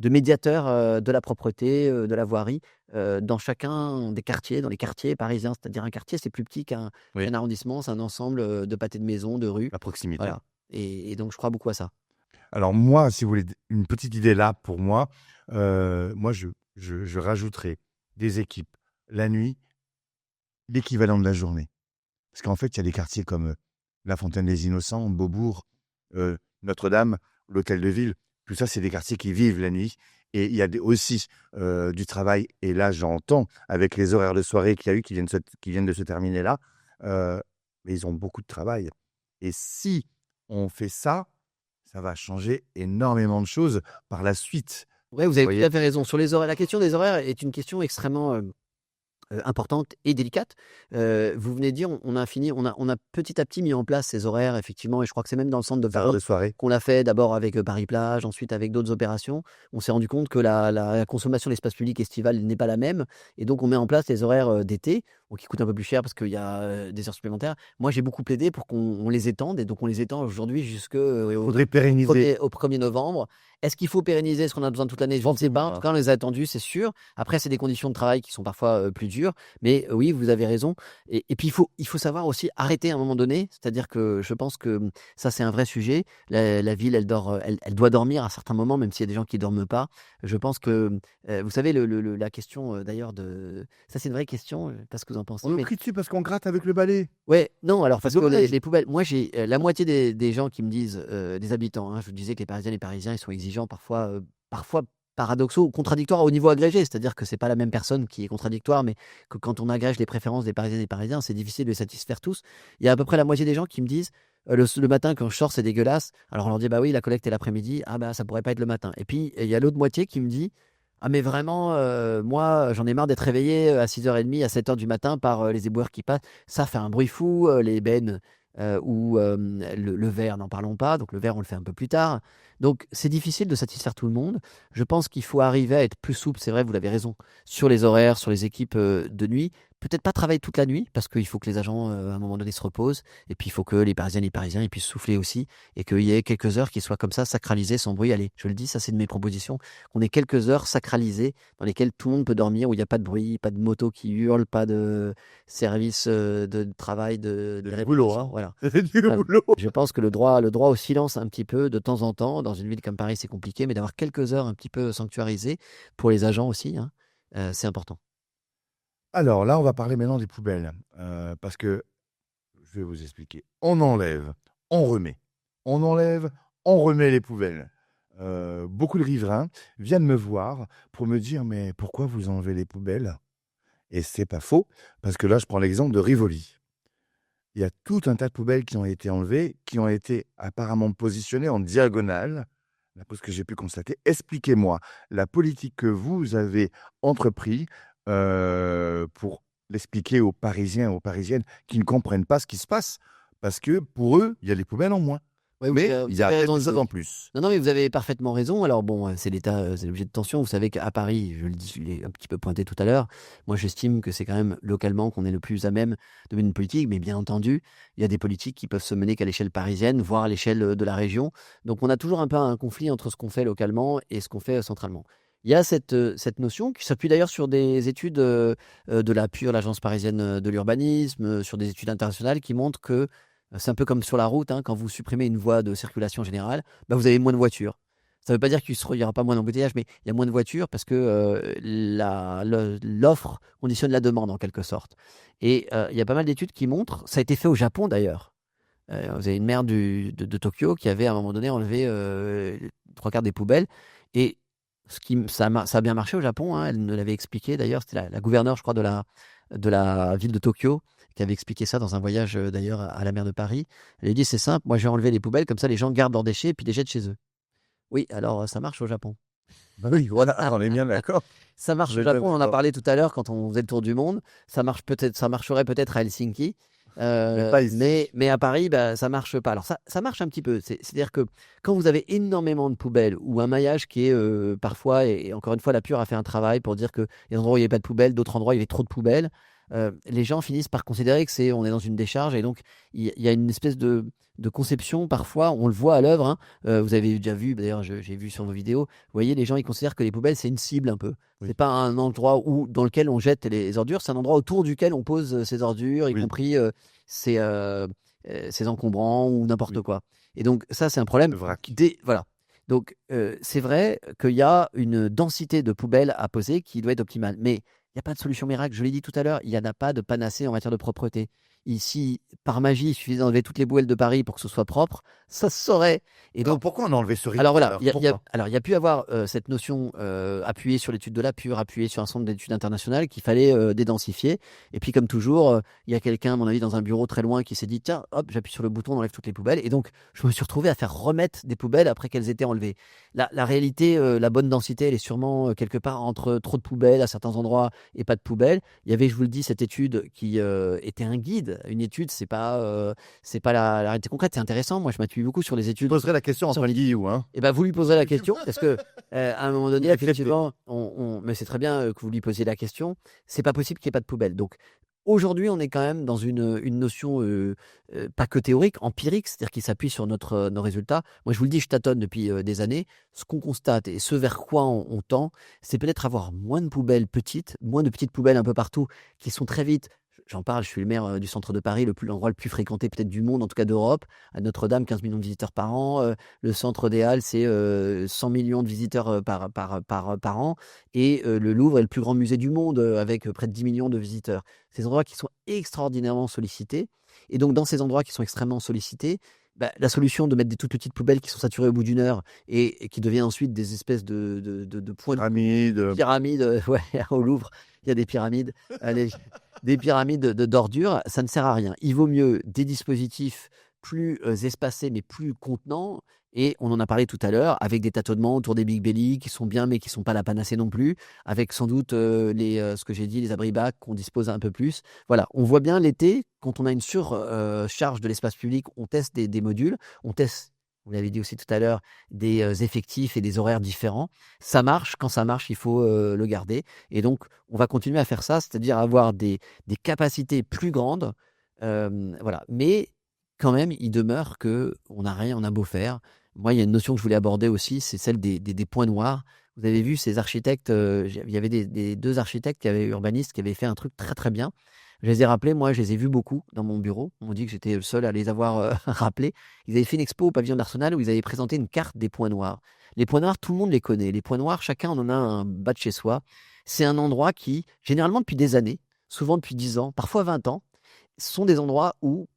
médiateurs de la propreté, de la voirie, dans chacun des quartiers, dans les quartiers parisiens. C'est-à-dire un quartier, c'est plus petit qu'un arrondissement, c'est un ensemble de pâtés de maisons, de rues. La proximité. Voilà. Et donc, je crois beaucoup à ça. Alors moi, si vous voulez une petite idée là pour moi, moi je rajouterais des équipes la nuit, l'équivalent de la journée. Parce qu'en fait, il y a des quartiers comme la Fontaine des Innocents, Beaubourg, Notre-Dame, l'Hôtel de Ville. Tout ça, c'est des quartiers qui vivent la nuit. Et il y a aussi du travail. Et là, j'entends avec les horaires de soirée qu'il y a eu, qui viennent de se terminer là, mais ils ont beaucoup de travail. Et si on fait ça, ça va changer énormément de choses par la suite. Ouais, vous avez Voyez. tout à fait raison. Sur les horaires, la question des horaires est une question extrêmement importante et délicate. Vous venez de dire, on a petit à petit mis en place ces horaires, effectivement, et je crois que c'est même dans le centre de Les horaires Vendôme de soirée. qu'on l'a fait d'abord avec Paris-Plage, ensuite avec d'autres opérations. On s'est rendu compte que la consommation de l'espace public estival n'est pas la même, et donc on met en place les horaires d'été, qui coûtent un peu plus cher parce qu'il y a des heures supplémentaires. Moi, j'ai beaucoup plaidé pour qu'on les étende, et donc on les étend aujourd'hui Il faudrait pérenniser. au 1er novembre. Est-ce qu'il faut pérenniser ce qu'on a besoin toute l'année? Je ne sais pas. En tout cas, on les a attendus, c'est sûr. Après, c'est des conditions de travail qui sont parfois plus dures. Mais oui, vous avez raison. Et puis, il faut savoir aussi arrêter à un moment donné. C'est-à-dire que je pense que ça, c'est un vrai sujet. La ville, elle doit dormir à certains moments, même s'il y a des gens qui ne dorment pas. Je pense que, vous savez, la question d'ailleurs ça, c'est une vraie question. Je ne sais pas ce que vous en pensez. On nous Mais crie dessus parce qu'on gratte avec le balai. ouais, non, alors parce que dommage. les poubelles, moi j'ai la moitié des gens qui me disent, des habitants, je vous disais que les Parisiennes et les Parisiens, ils sont exigeants parfois paradoxaux ou contradictoires au niveau agrégé. C'est-à-dire que c'est pas la même personne qui est contradictoire, mais que quand on agrège les préférences des Parisiennes et des Parisiens, c'est difficile de les satisfaire tous. Il y a à peu près la moitié des gens qui me disent, le matin quand je sors, c'est dégueulasse. Alors on leur dit: «Bah oui, la collecte est l'après-midi». «Ah bah ça pourrait pas être le matin». Et puis il y a l'autre moitié qui me dit: «Ah mais vraiment, moi j'en ai marre d'être réveillé à 6h30, à 7h du matin par les éboueurs qui passent. Ça fait un bruit fou, les bennes, ou le verre, n'en parlons pas. Donc le verre, on le fait un peu plus tard». Donc c'est difficile de satisfaire tout le monde. Je pense qu'il faut arriver à être plus souple, c'est vrai, vous avez raison, sur les horaires, sur les équipes de nuit. Peut-être pas travailler toute la nuit, parce qu'il faut que les agents, à un moment donné, se reposent. Et puis il faut que les Parisiennes et les Parisiens ils puissent souffler aussi. Et qu'il y ait quelques heures qui soient comme ça, sacralisées, sans bruit. Allez, je le dis, ça c'est de mes propositions. On ait quelques heures sacralisées dans lesquelles tout le monde peut dormir, où il n'y a pas de bruit, pas de moto qui hurle, pas de service de travail, de Du répétition. boulot, hein. Voilà. C'est du Voilà. boulot. Je pense que le droit au silence un petit peu de temps en temps, dans une ville comme Paris, c'est compliqué, mais d'avoir quelques heures un petit peu sanctuarisées pour les agents aussi, c'est important. Alors là, on va parler maintenant des poubelles. Parce que, je vais vous expliquer. On enlève, on remet. On enlève, on remet les poubelles. Beaucoup de riverains viennent me voir pour me dire: «Mais pourquoi vous enlevez les poubelles?» Et c'est pas faux, parce que là, je prends l'exemple de Rivoli. Il y a tout un tas de poubelles qui ont été enlevées, qui ont été apparemment positionnées en diagonale, d'après ce que j'ai pu constater. Expliquez-moi la politique que vous avez entreprise pour l'expliquer aux Parisiens et aux Parisiennes qui ne comprennent pas ce qui se passe. Parce que pour eux, il y a les poubelles en moins. Ouais, Mais vous il y a avez raison, quelque chose Ludo. en plus. Non, non, mais vous avez parfaitement raison. Alors bon, c'est l'État, c'est l'objet de tension. Vous savez qu'à Paris, je le dis, je l'ai un petit peu pointé tout à l'heure, moi j'estime que c'est quand même localement qu'on est le plus à même de mener une politique, mais bien entendu, il y a des politiques qui peuvent se mener qu'à l'échelle parisienne, voire à l'échelle de la région. Donc on a toujours un peu un conflit entre ce qu'on fait localement et ce qu'on fait centralement. Il y a cette notion qui s'appuie d'ailleurs sur des études de la PUR, l'Agence parisienne de l'urbanisme, sur des études internationales qui montrent que c'est un peu comme sur la route, hein, quand vous supprimez une voie de circulation générale, bah, vous avez moins de voitures. Ça ne veut pas dire qu'il n'y aura pas moins d'embouteillage, mais il y a moins de voitures parce que l'offre conditionne la demande en quelque sorte. Et il y a pas mal d'études qui montrent, ça a été fait au Japon d'ailleurs. Vous avez une maire de Tokyo qui avait à un moment donné enlevé 3/4 des poubelles. Et ça a bien marché au Japon, hein, elle nous l'avait expliqué d'ailleurs, c'était la gouverneure, je crois, de la ville de Tokyo qui avait expliqué ça dans un voyage d'ailleurs à la mer de Paris. Elle a dit c'est simple, moi je vais enlever les poubelles, comme ça les gens gardent leurs déchets et puis les jettent chez eux. Oui, alors ça marche au Japon. Bah oui, voilà, on est bien d'accord. Ça marche au Japon, on en a parlé tout à l'heure quand on faisait le tour du monde. Ça marcherait peut-être à Helsinki. Pas ici. Mais à Paris, bah, ça marche pas. Alors ça marche un petit peu. C'est-à-dire que quand vous avez énormément de poubelles ou un maillage qui est parfois, et encore une fois, la PUR a fait un travail pour dire qu'il y a des endroits où il n'y avait pas de poubelles, d'autres endroits où il y avait trop de poubelles. Les gens finissent par considérer que on est dans une décharge et donc il y a une espèce de conception parfois, on le voit à l'œuvre, hein. Vous avez déjà vu, d'ailleurs j'ai vu sur vos vidéos, vous voyez, les gens ils considèrent que les poubelles c'est une cible un peu. Oui. C'est pas un endroit dans lequel on jette les ordures, c'est un endroit autour duquel on pose ses ordures, y Oui. compris ses encombrants ou n'importe Oui. quoi. Et donc ça c'est un problème. Le vrac. Voilà. Donc c'est vrai qu'il y a une densité de poubelles à poser qui doit être optimale. Mais il n'y a pas de solution miracle. Je l'ai dit tout à l'heure, il n'y en a pas de panacée en matière de propreté. Ici, par magie, il suffisait d'enlever toutes les poubelles de Paris pour que ce soit propre, ça se saurait. Et Alors donc, pourquoi on a enlevé ce rythme alors voilà, Pourquoi il y a pu avoir cette notion appuyée sur l'étude de la PUR, appuyée sur un centre d'études internationales qu'il fallait dédensifier. Et puis, comme toujours, il y a quelqu'un, à mon avis, dans un bureau très loin qui s'est dit tiens, hop, j'appuie sur le bouton, on enlève toutes les poubelles. Et donc, je me suis retrouvé à faire remettre des poubelles après qu'elles étaient enlevées. La réalité, la bonne densité, elle est sûrement quelque part entre trop de poubelles à certains endroits et pas de poubelles. Il y avait, je vous le dis, cette étude qui était un guide. Une étude, c'est pas la réalité concrète. C'est intéressant. Moi, je m'appuie beaucoup sur les Je études. poserai la question en Antoine Guillou, hein. Et ben vous lui poserez la question parce que à un moment donné, effectivement, mais c'est très bien que vous lui posiez la question. C'est pas possible qu'il n'y ait pas de poubelle. Donc aujourd'hui, on est quand même dans une notion pas que théorique, empirique, c'est-à-dire qui s'appuie sur nos résultats. Moi, je vous le dis, je tâtonne depuis des années. Ce qu'on constate et ce vers quoi on tend, c'est peut-être avoir moins de poubelles petites, moins de petites poubelles un peu partout qui sont très vite. J'en parle, je suis le maire du centre de Paris, l'endroit le plus fréquenté peut-être du monde, en tout cas d'Europe. À Notre-Dame, 15 millions de visiteurs par an. Le centre des Halles, c'est 100 millions de visiteurs par an. Et le Louvre est le plus grand musée du monde avec près de 10 millions de visiteurs. Ces endroits qui sont extraordinairement sollicités. Et donc, dans ces endroits qui sont extrêmement sollicités, bah, la solution de mettre des toutes petites poubelles qui sont saturées au bout d'une heure et qui deviennent ensuite des espèces de points de pyramides, ouais, au Louvre, il y a des pyramides, des pyramides d'ordures, ça ne sert à rien. Il vaut mieux des dispositifs plus espacés mais plus contenants. Et on en a parlé tout à l'heure, avec des tâtonnements autour des Big Belly qui sont bien, mais qui ne sont pas la panacée non plus, avec sans doute ce que j'ai dit, les abris-bacs qu'on dispose un peu plus. Voilà, on voit bien l'été, quand on a une surcharge de l'espace public, on teste des modules, on teste, vous l'avez dit aussi tout à l'heure, des effectifs et des horaires différents. Ça marche, quand ça marche, il faut le garder. Et donc, on va continuer à faire ça, c'est-à-dire avoir des capacités plus grandes. Voilà, mais quand même, il demeure qu'on n'a rien, on a beau faire. Moi, il y a une notion que je voulais aborder aussi, c'est celle des points noirs. Vous avez vu ces architectes, il y avait des deux architectes urbanistes qui avaient fait un truc très très bien. Je les ai rappelés, moi je les ai vus beaucoup dans mon bureau. On m'a dit que j'étais le seul à les avoir rappelés. Ils avaient fait une expo au pavillon d'Arsenal où ils avaient présenté une carte des points noirs. Les points noirs, tout le monde les connaît. Les points noirs, chacun en a un bas de chez soi. C'est un endroit qui, généralement depuis des années, souvent depuis 10 ans, parfois 20 ans, sont des endroits où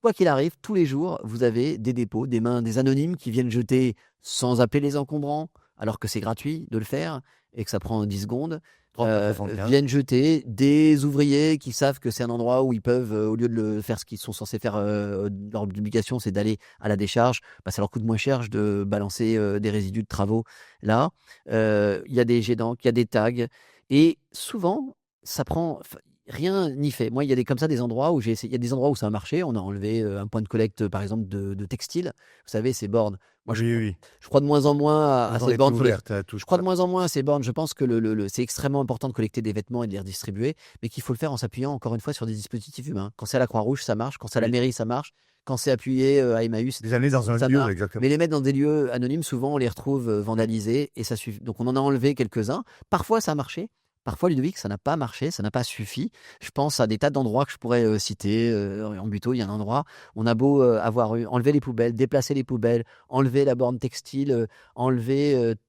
quoi qu'il arrive, tous les jours, vous avez des dépôts, des mains, des anonymes qui viennent jeter sans appeler les encombrants, alors que c'est gratuit de le faire et que ça prend 10 secondes. 39,75. Viennent jeter des ouvriers qui savent que c'est un endroit où ils peuvent, au lieu de le faire ce qu'ils sont censés faire, leur obligation, c'est d'aller à la décharge, bah, ça leur coûte moins cher de balancer des résidus de travaux là. Il y a des jets d'encre, il y a des tags. Et souvent, ça prend. Rien n'y fait. Moi, il y a des comme ça des endroits où j'ai essayé. Il y a des endroits où ça a marché. On a enlevé un point de collecte, par exemple, de textiles. Vous savez, ces bornes. Moi, Oui. je crois de moins en moins à Elles ont ces été bornes. ouvertes, Je crois de moins en moins à ces bornes. Je pense que c'est extrêmement important de collecter des vêtements et de les redistribuer, mais qu'il faut le faire en s'appuyant encore une fois sur des dispositifs humains. Quand c'est à la Croix-Rouge, ça marche. Quand c'est à la Oui. mairie, ça marche. Quand c'est appuyé à Emmaüs, Des années dans un ça lieu, marche. exactement. Mais les mettre dans des lieux anonymes, souvent, on les retrouve vandalisés et ça suffit. Donc, on en a enlevé quelques-uns. Parfois, ça a marché. Parfois, Ludovic, ça n'a pas marché, ça n'a pas suffi. Je pense à des tas d'endroits que je pourrais citer. En Buteau, il y a un endroit. On a beau enlever les poubelles, déplacer les poubelles, enlever la borne textile,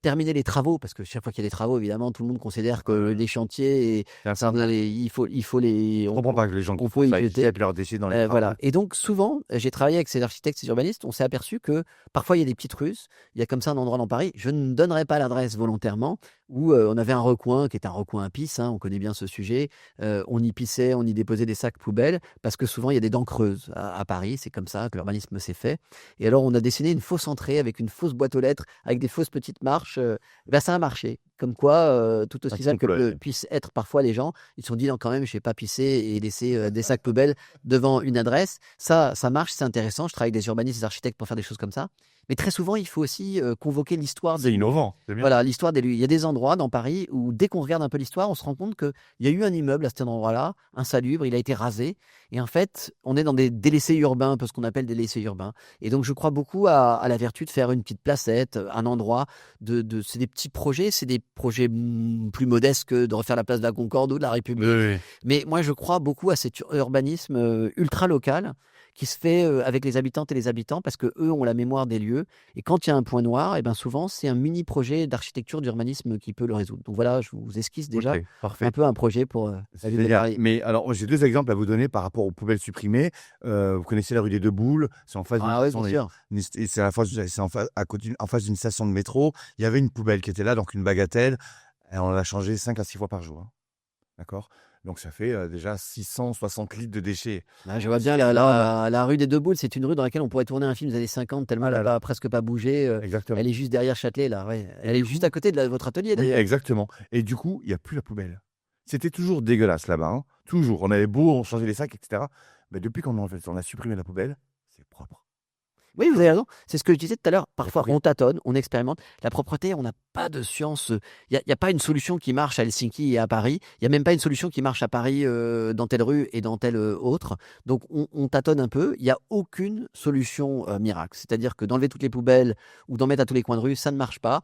terminer les travaux, parce que chaque fois qu'il y a des travaux, évidemment, tout le monde considère que les chantiers, il faut les. Je ne comprends pas que les gens On peut y jeter. jettent leurs déchets dans les travaux. Voilà. Et donc, souvent, j'ai travaillé avec ces architectes, ces urbanistes, on s'est aperçu que parfois, il y a des petites ruses. Il y a comme ça un endroit dans Paris. Je ne donnerai pas l'adresse volontairement, où on avait un recoin qui était un recoin à pisse, on connaît bien ce sujet. On y pissait, on y déposait des sacs poubelles, parce que souvent il y a des dents creuses à Paris, c'est comme ça que l'urbanisme s'est fait. Et alors on a dessiné une fausse entrée avec une fausse boîte aux lettres, avec des fausses petites marches. Ça a marché. Comme quoi, tout aussi simple que puissent être parfois les gens, ils se sont dit non, quand même, je ne vais pas pisser et laisser des sacs poubelles devant une adresse. Ça marche, c'est intéressant. Je travaille avec des urbanistes, des architectes pour faire des choses comme ça. Mais très souvent, il faut aussi convoquer l'histoire. C'est innovant, c'est bien. Voilà, l'histoire des lieux. Il y a des endroits dans Paris où, dès qu'on regarde un peu l'histoire, on se rend compte qu'il y a eu un immeuble à cet endroit-là, insalubre, il a été rasé. Et en fait, on est dans des délaissés urbains, un peu ce qu'on appelle des délaissés urbains. Et donc, je crois beaucoup à la vertu de faire une petite placette, un endroit. C'est des petits projets, c'est des projets plus modestes que de refaire la place de la Concorde ou de la République. Oui. Mais moi, je crois beaucoup à cet urbanisme ultra local qui se fait avec les habitantes et les habitants, parce que eux ont la mémoire des lieux. Et quand il y a un point noir, et ben souvent c'est un mini projet d'architecture, d'urbanisme qui peut le résoudre. Donc voilà, je vous esquisse déjà un peu un projet pour la ville de Paris. Mais alors, j'ai 2 exemples à vous donner par rapport aux poubelles supprimées. Vous connaissez la rue des Deux Boules, c'est en face en face d'une station de métro. Il y avait une poubelle qui était là, donc une bagatelle. Et on l'a changée 5 à 6 fois par jour. D'accord ? Donc ça fait déjà 660 litres de déchets. Je vois bien la rue des Deux Boules, c'est une rue dans laquelle on pourrait tourner un film des années 50, tellement elle n'a presque pas bougé. Exactement. Elle est juste derrière Châtelet, là. Ouais. Elle est juste à côté de votre atelier, d'ailleurs. Oui, exactement. Et du coup, il n'y a plus la poubelle. C'était toujours dégueulasse là-bas. Toujours. On avait beau, on changeait les sacs, etc. Mais depuis qu'on a supprimé la poubelle, c'est propre. Oui, vous avez raison. C'est ce que je disais tout à l'heure. Parfois, on tâtonne, on expérimente. La propreté, on n'a pas de science. Il n'y a pas une solution qui marche à Helsinki et à Paris. Il n'y a même pas une solution qui marche à Paris dans telle rue et dans telle autre. Donc, on tâtonne un peu. Il n'y a aucune solution miracle. C'est-à-dire que d'enlever toutes les poubelles ou d'en mettre à tous les coins de rue, ça ne marche pas.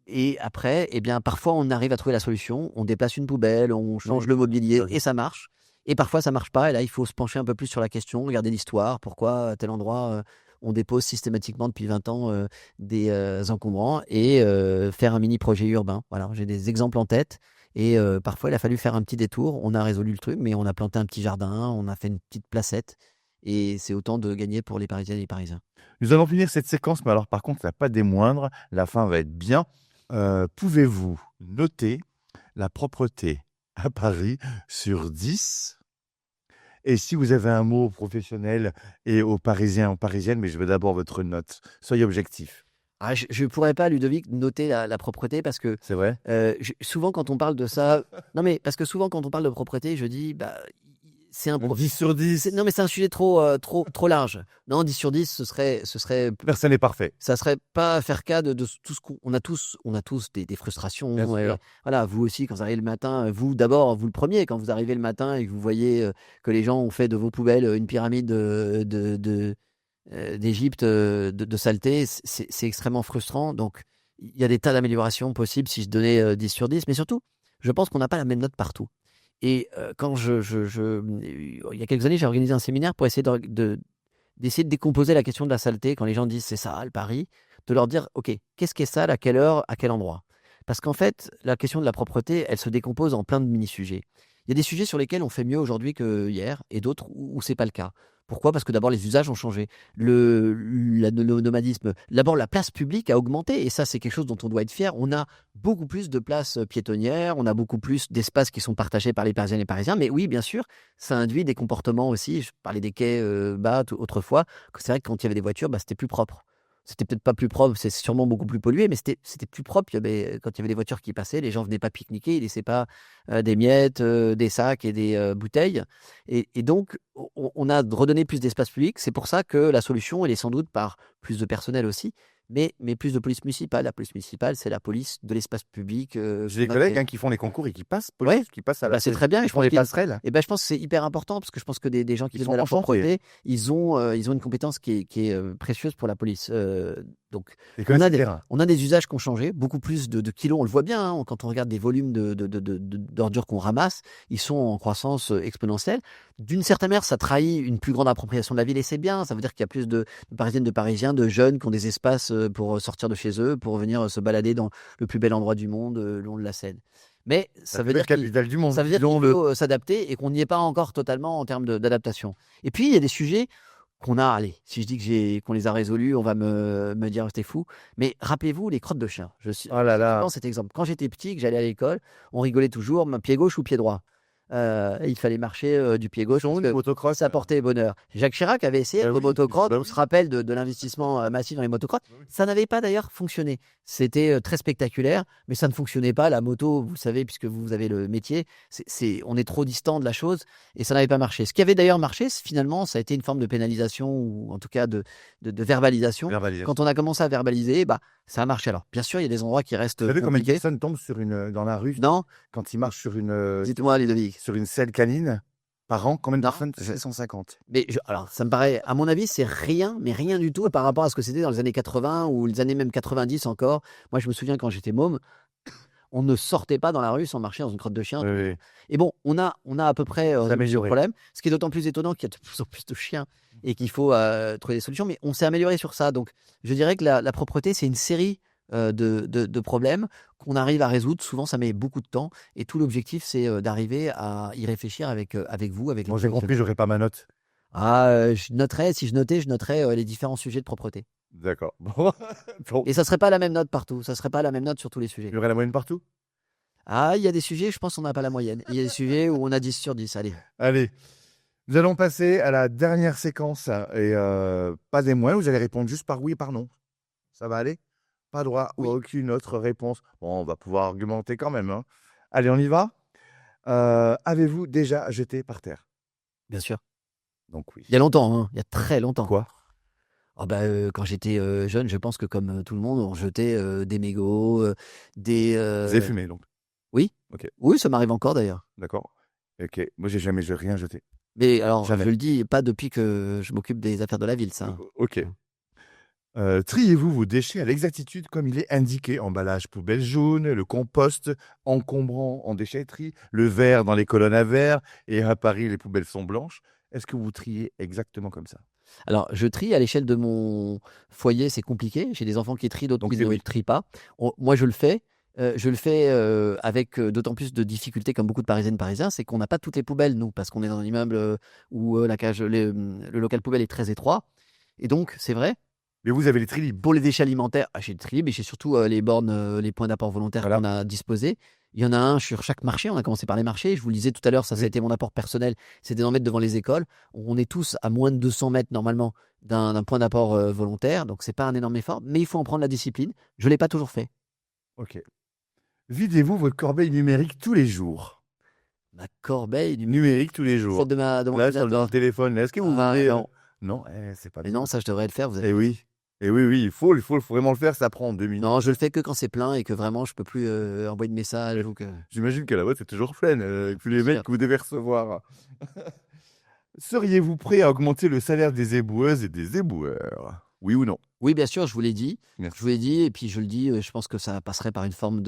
Et après, parfois, on arrive à trouver la solution. On déplace une poubelle, on change le mobilier et ça marche. Et parfois, ça ne marche pas. Et là, il faut se pencher un peu plus sur la question, regarder l'histoire. Pourquoi à tel endroit on dépose systématiquement depuis 20 ans des encombrants et faire un mini-projet urbain. Voilà, j'ai des exemples en tête. Et parfois, il a fallu faire un petit détour. On a résolu le truc, mais on a planté un petit jardin, on a fait une petite placette. Et c'est autant de gagner pour les Parisiennes et les Parisiens. Nous allons finir cette séquence, mais alors par contre, ça n'a pas des moindres. La fin va être bien. Pouvez-vous noter la propreté à Paris sur 10 ? Et si vous avez un mot professionnel et aux Parisiens, aux Parisiennes, mais je veux d'abord votre note. Soyez objectif. Je ne pourrais pas, Ludovic, noter la propreté parce que c'est vrai. Souvent quand on parle de ça, non mais parce que souvent quand on parle de propreté, je dis c'est un 10 sur 10. Non mais c'est un sujet trop large. Non, 10 sur 10, ce serait personne n'est parfait. Ça serait pas faire cas de tout ce qu'on a tous des frustrations. Voilà, vous aussi quand vous arrivez le matin, vous d'abord, vous le premier quand vous arrivez le matin et que vous voyez que les gens ont fait de vos poubelles une pyramide d'Égypte de saleté, c'est extrêmement frustrant. Donc il y a des tas d'améliorations possibles si je donnais 10 sur 10, mais surtout, je pense qu'on n'a pas la même note partout. Et quand il y a quelques années, j'ai organisé un séminaire pour essayer d'essayer de décomposer la question de la saleté. Quand les gens disent c'est sale, Paris, de leur dire ok, qu'est-ce qui est sale, à quelle heure, à quel endroit? Parce qu'en fait, la question de la propreté, elle se décompose en plein de mini-sujets. Il y a des sujets sur lesquels on fait mieux aujourd'hui que hier et d'autres où c'est pas le cas. Pourquoi ? Parce que d'abord, les usages ont changé. Le nomadisme, d'abord, la place publique a augmenté. Et ça, c'est quelque chose dont on doit être fier. On a beaucoup plus de places piétonnières. On a beaucoup plus d'espaces qui sont partagés par les Parisiennes et les Parisiens. Mais oui, bien sûr, ça induit des comportements aussi. Je parlais des quais autrefois. C'est vrai que quand il y avait des voitures, c'était plus propre. C'était peut-être pas plus propre, c'est sûrement beaucoup plus pollué, mais c'était plus propre. Quand il y avait des voitures qui passaient, les gens venaient pas pique-niquer, ils laissaient pas des miettes, des sacs et des bouteilles. Et donc, on a redonné plus d'espace public. C'est pour ça que la solution, elle est sans doute par plus de personnel aussi, mais plus de police municipale. La police municipale, c'est la police de l'espace public. J'ai des collègues qui font les concours et qui passent Ouais, qui passent à la c'est très bien. Et ils je font pense les qu'il passerelles. je pense que c'est hyper important parce que je pense que des gens qui Ils viennent sont de la enchantés. propreté, ils ont une compétence qui est précieuse pour la police. Donc, Ils on connaissent a le des, terrain. on a des usages qui ont changé, beaucoup plus de kilos. On le voit bien hein, quand on regarde des volumes d'ordures qu'on ramasse, ils sont en croissance exponentielle. D'une certaine manière, ça trahit une plus grande appropriation de la ville et c'est bien. Ça veut dire qu'il y a plus de Parisiennes, de Parisiens, de jeunes qui ont des espaces pour sortir de chez eux, pour venir se balader dans le plus bel endroit du monde, le long de la Seine. Mais ça veut dire capitale du monde. ça veut dire Disons qu'il le. faut s'adapter et qu'on n'y est pas encore totalement en termes d'adaptation. Et puis, il y a des sujets qu'on a, allez, si je dis qu'on les a résolus, on va me dire que t'es fou. Mais rappelez-vous les crottes de chien. Oh là là. Dans cet exemple. Quand j'étais petit, que j'allais à l'école, on rigolait toujours, pied gauche ou pied droit. Il fallait marcher du pied gauche. Sont où Parce les que motocross ça portait bonheur. Jacques Chirac avait essayé le oui, motocross. bah On oui. se rappelle de l'investissement massif dans les motocross. Bah oui. Ça n'avait pas d'ailleurs fonctionné. C'était très spectaculaire, mais ça ne fonctionnait pas. La moto, vous savez, puisque vous avez le métier, on est trop distant de la chose et ça n'avait pas marché. Ce qui avait d'ailleurs marché, finalement, ça a été une forme de pénalisation ou en tout cas de verbalisation. Verbalisation. Quand on a commencé à verbaliser, ça a marché. Alors, bien sûr, il y a des endroits qui restent Vous savez combien de compliqués. personnes tombent dans la rue Non, quand ils marchent sur une dites-moi, Ludovic. selle canine par an? Combien de Non, personnes? 150. Mais alors, ça me paraît, à mon avis, c'est rien, mais rien du tout par rapport à ce que c'était dans les années 80 ou les années même 90 encore. Moi, je me souviens quand j'étais môme, on ne sortait pas dans la rue sans marcher dans une crotte de chien. Oui. Et bon, on a à peu près C'est résolu le amélioré. problème. Ce qui est d'autant plus étonnant qu'il y a de plus en plus de chiens et qu'il faut trouver des solutions. Mais on s'est amélioré sur ça. Donc, je dirais que la propreté, c'est une série de problèmes qu'on arrive à résoudre. Souvent, ça met beaucoup de temps. Et tout l'objectif, c'est d'arriver à y réfléchir avec vous, avec Bon, les j'ai compris, j'aurai pas ma note. je noterais, si je noterais les différents sujets de propreté. D'accord. Bon. Donc, Et ça serait pas la même note partout. Ça serait pas la même note sur tous les sujets. il y aurait la moyenne partout? Ah, il y a des sujets, je pense qu'on n'a pas la moyenne. Il y a des sujets où on a 10 sur 10. Allez. Allez. Nous allons passer à la dernière séquence. Et pas des moyens, vous allez répondre juste par oui et par non. Ça va aller? Pas droit à Oui. aucune autre réponse. Bon, on va pouvoir argumenter quand même. Hein. Allez, on y va. Avez-vous déjà jeté par terre? Bien sûr. Donc oui. Il y a longtemps, hein. Il y a très longtemps. Quoi? Quand j'étais jeune, je pense que comme tout le monde, on jetait des mégots, des. Vous avez fumé donc? Oui. Ok. Oui, ça m'arrive encore d'ailleurs. D'accord. Ok. Moi, j'ai rien jeté. Mais alors, Jamais. je le dis, pas depuis que je m'occupe des affaires de la ville, ça. Ok. Triez-vous vos déchets à l'exactitude comme il est indiqué? Emballage poubelle jaune, le compost encombrant en déchetterie, le verre dans les colonnes à verre, et à Paris, les poubelles sont blanches. Est-ce que vous triez exactement comme ça? Alors, je trie à l'échelle de mon foyer, c'est compliqué. J'ai des enfants qui trient, d'autres Donc qui c'est ne oui. trient pas. Moi, je le fais. Avec d'autant plus de difficultés, comme beaucoup de Parisiennes et Parisiens, c'est qu'on n'a pas toutes les poubelles, nous, parce qu'on est dans un immeuble où le local poubelle est très étroit. Et donc, c'est vrai, Mais vous avez les tri libres. pour les déchets alimentaires, j'ai le tri libre, mais j'ai surtout les bornes, les points d'apport volontaires Voilà. qu'on a disposés. Il y en a un sur chaque marché. On a commencé par les marchés. Je vous le disais tout à l'heure, ça a été mon apport personnel. C'était d'en mettre devant les écoles. On est tous à moins de 200 mètres normalement d'un point d'apport volontaire. Donc, c'est pas un énorme effort, mais il faut en prendre la discipline. Je ne l'ai pas toujours fait. Ok. Videz-vous votre corbeille numérique tous les jours? Ma corbeille Numérique tous les jours. celle de mon Là, ordinateur. dans le téléphone. Est-ce que vous Ah, voulez, non. Non, c'est pas Mais bien. non, ça, je devrais le faire. Vous avez... Eh oui. Et oui, il faut vraiment le faire. Ça prend 2 minutes. Non, je le fais que quand c'est plein et que vraiment je peux plus envoyer de messages ou que. J'imagine que la boîte est toujours pleine. Tous les mails Sûr. que vous devez recevoir. Seriez-vous prêt à augmenter le salaire des éboueuses et des éboueurs? Oui ou non? Oui, bien sûr, je vous l'ai dit. Merci. Je vous l'ai dit, et puis je le dis, je pense que ça passerait par une forme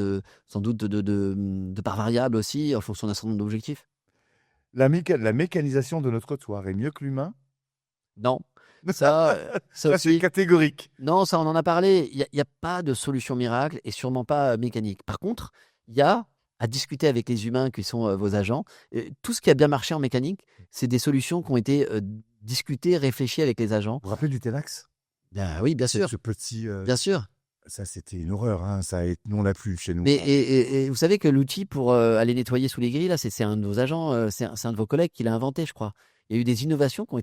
sans doute de part variable aussi, en fonction d'un certain nombre d'objectifs. La mécanisation de notre trottoir est mieux que l'humain? Non, ça Ça, c'est aussi. catégorique. Non, ça, on en a parlé. Il y a pas de solution miracle et sûrement pas mécanique. Par contre, il y a à discuter avec les humains qui sont vos agents. Tout ce qui a bien marché en mécanique, c'est des solutions qui ont été discutées, réfléchies avec les agents. Vous vous rappelez du Tenax? Oui, bien C'est sûr. ce petit. Bien sûr. Ça, c'était une horreur. Hein. Nous, on l'a plus chez nous. Mais et vous savez que l'outil pour aller nettoyer sous les grilles, là, c'est un de vos agents, c'est un de vos collègues qui l'a inventé, je crois. Il y a eu des innovations qui ont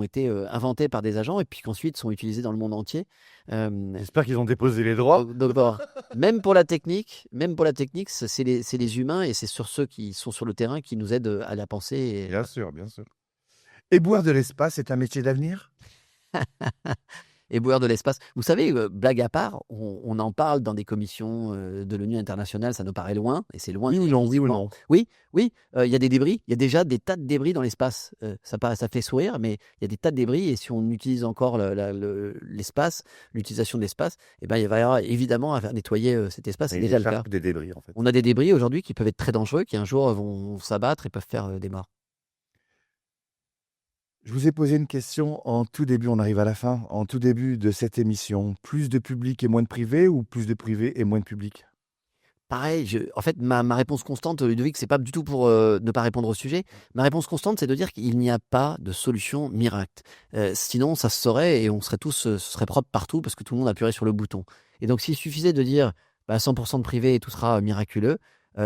été inventées par des agents et puis qu'ensuite sont utilisées dans le monde entier. J'espère qu'ils ont déposé les droits. Donc, même pour la technique, c'est les humains et c'est sur ceux qui sont sur le terrain qui nous aident à la penser. Bien sûr, bien sûr. Éboueur de l'espace est un métier d'avenir? éboueur de l'espace. Vous savez, blague à part, on en parle dans des commissions de l'ONU internationale, ça nous paraît loin, et c'est loin. Oui ou non, oui ou non. Oui, il y a des débris, il y a déjà des tas de débris dans l'espace. Ça fait sourire, mais il y a des tas de débris, et si on utilise encore l'espace, l'utilisation de l'espace, eh ben, il va y avoir évidemment à faire nettoyer cet espace, c'est déjà le cas. Des débris, en fait. On a des débris aujourd'hui qui peuvent être très dangereux, qui un jour vont s'abattre et peuvent faire des morts. Je vous ai posé une question en tout début, on arrive à la fin, en tout début de cette émission. Plus de public et moins de privé ou plus de privé et moins de public? Pareil, en fait, ma réponse constante, Ludovic, c'est pas du tout pour ne pas répondre au sujet. Ma réponse constante, c'est de dire qu'il n'y a pas de solution miracle. Sinon, ça se saurait et on serait tous, ce serait propre partout parce que tout le monde appuierait sur le bouton. Et donc, s'il suffisait de dire 100% de privé et tout sera miraculeux,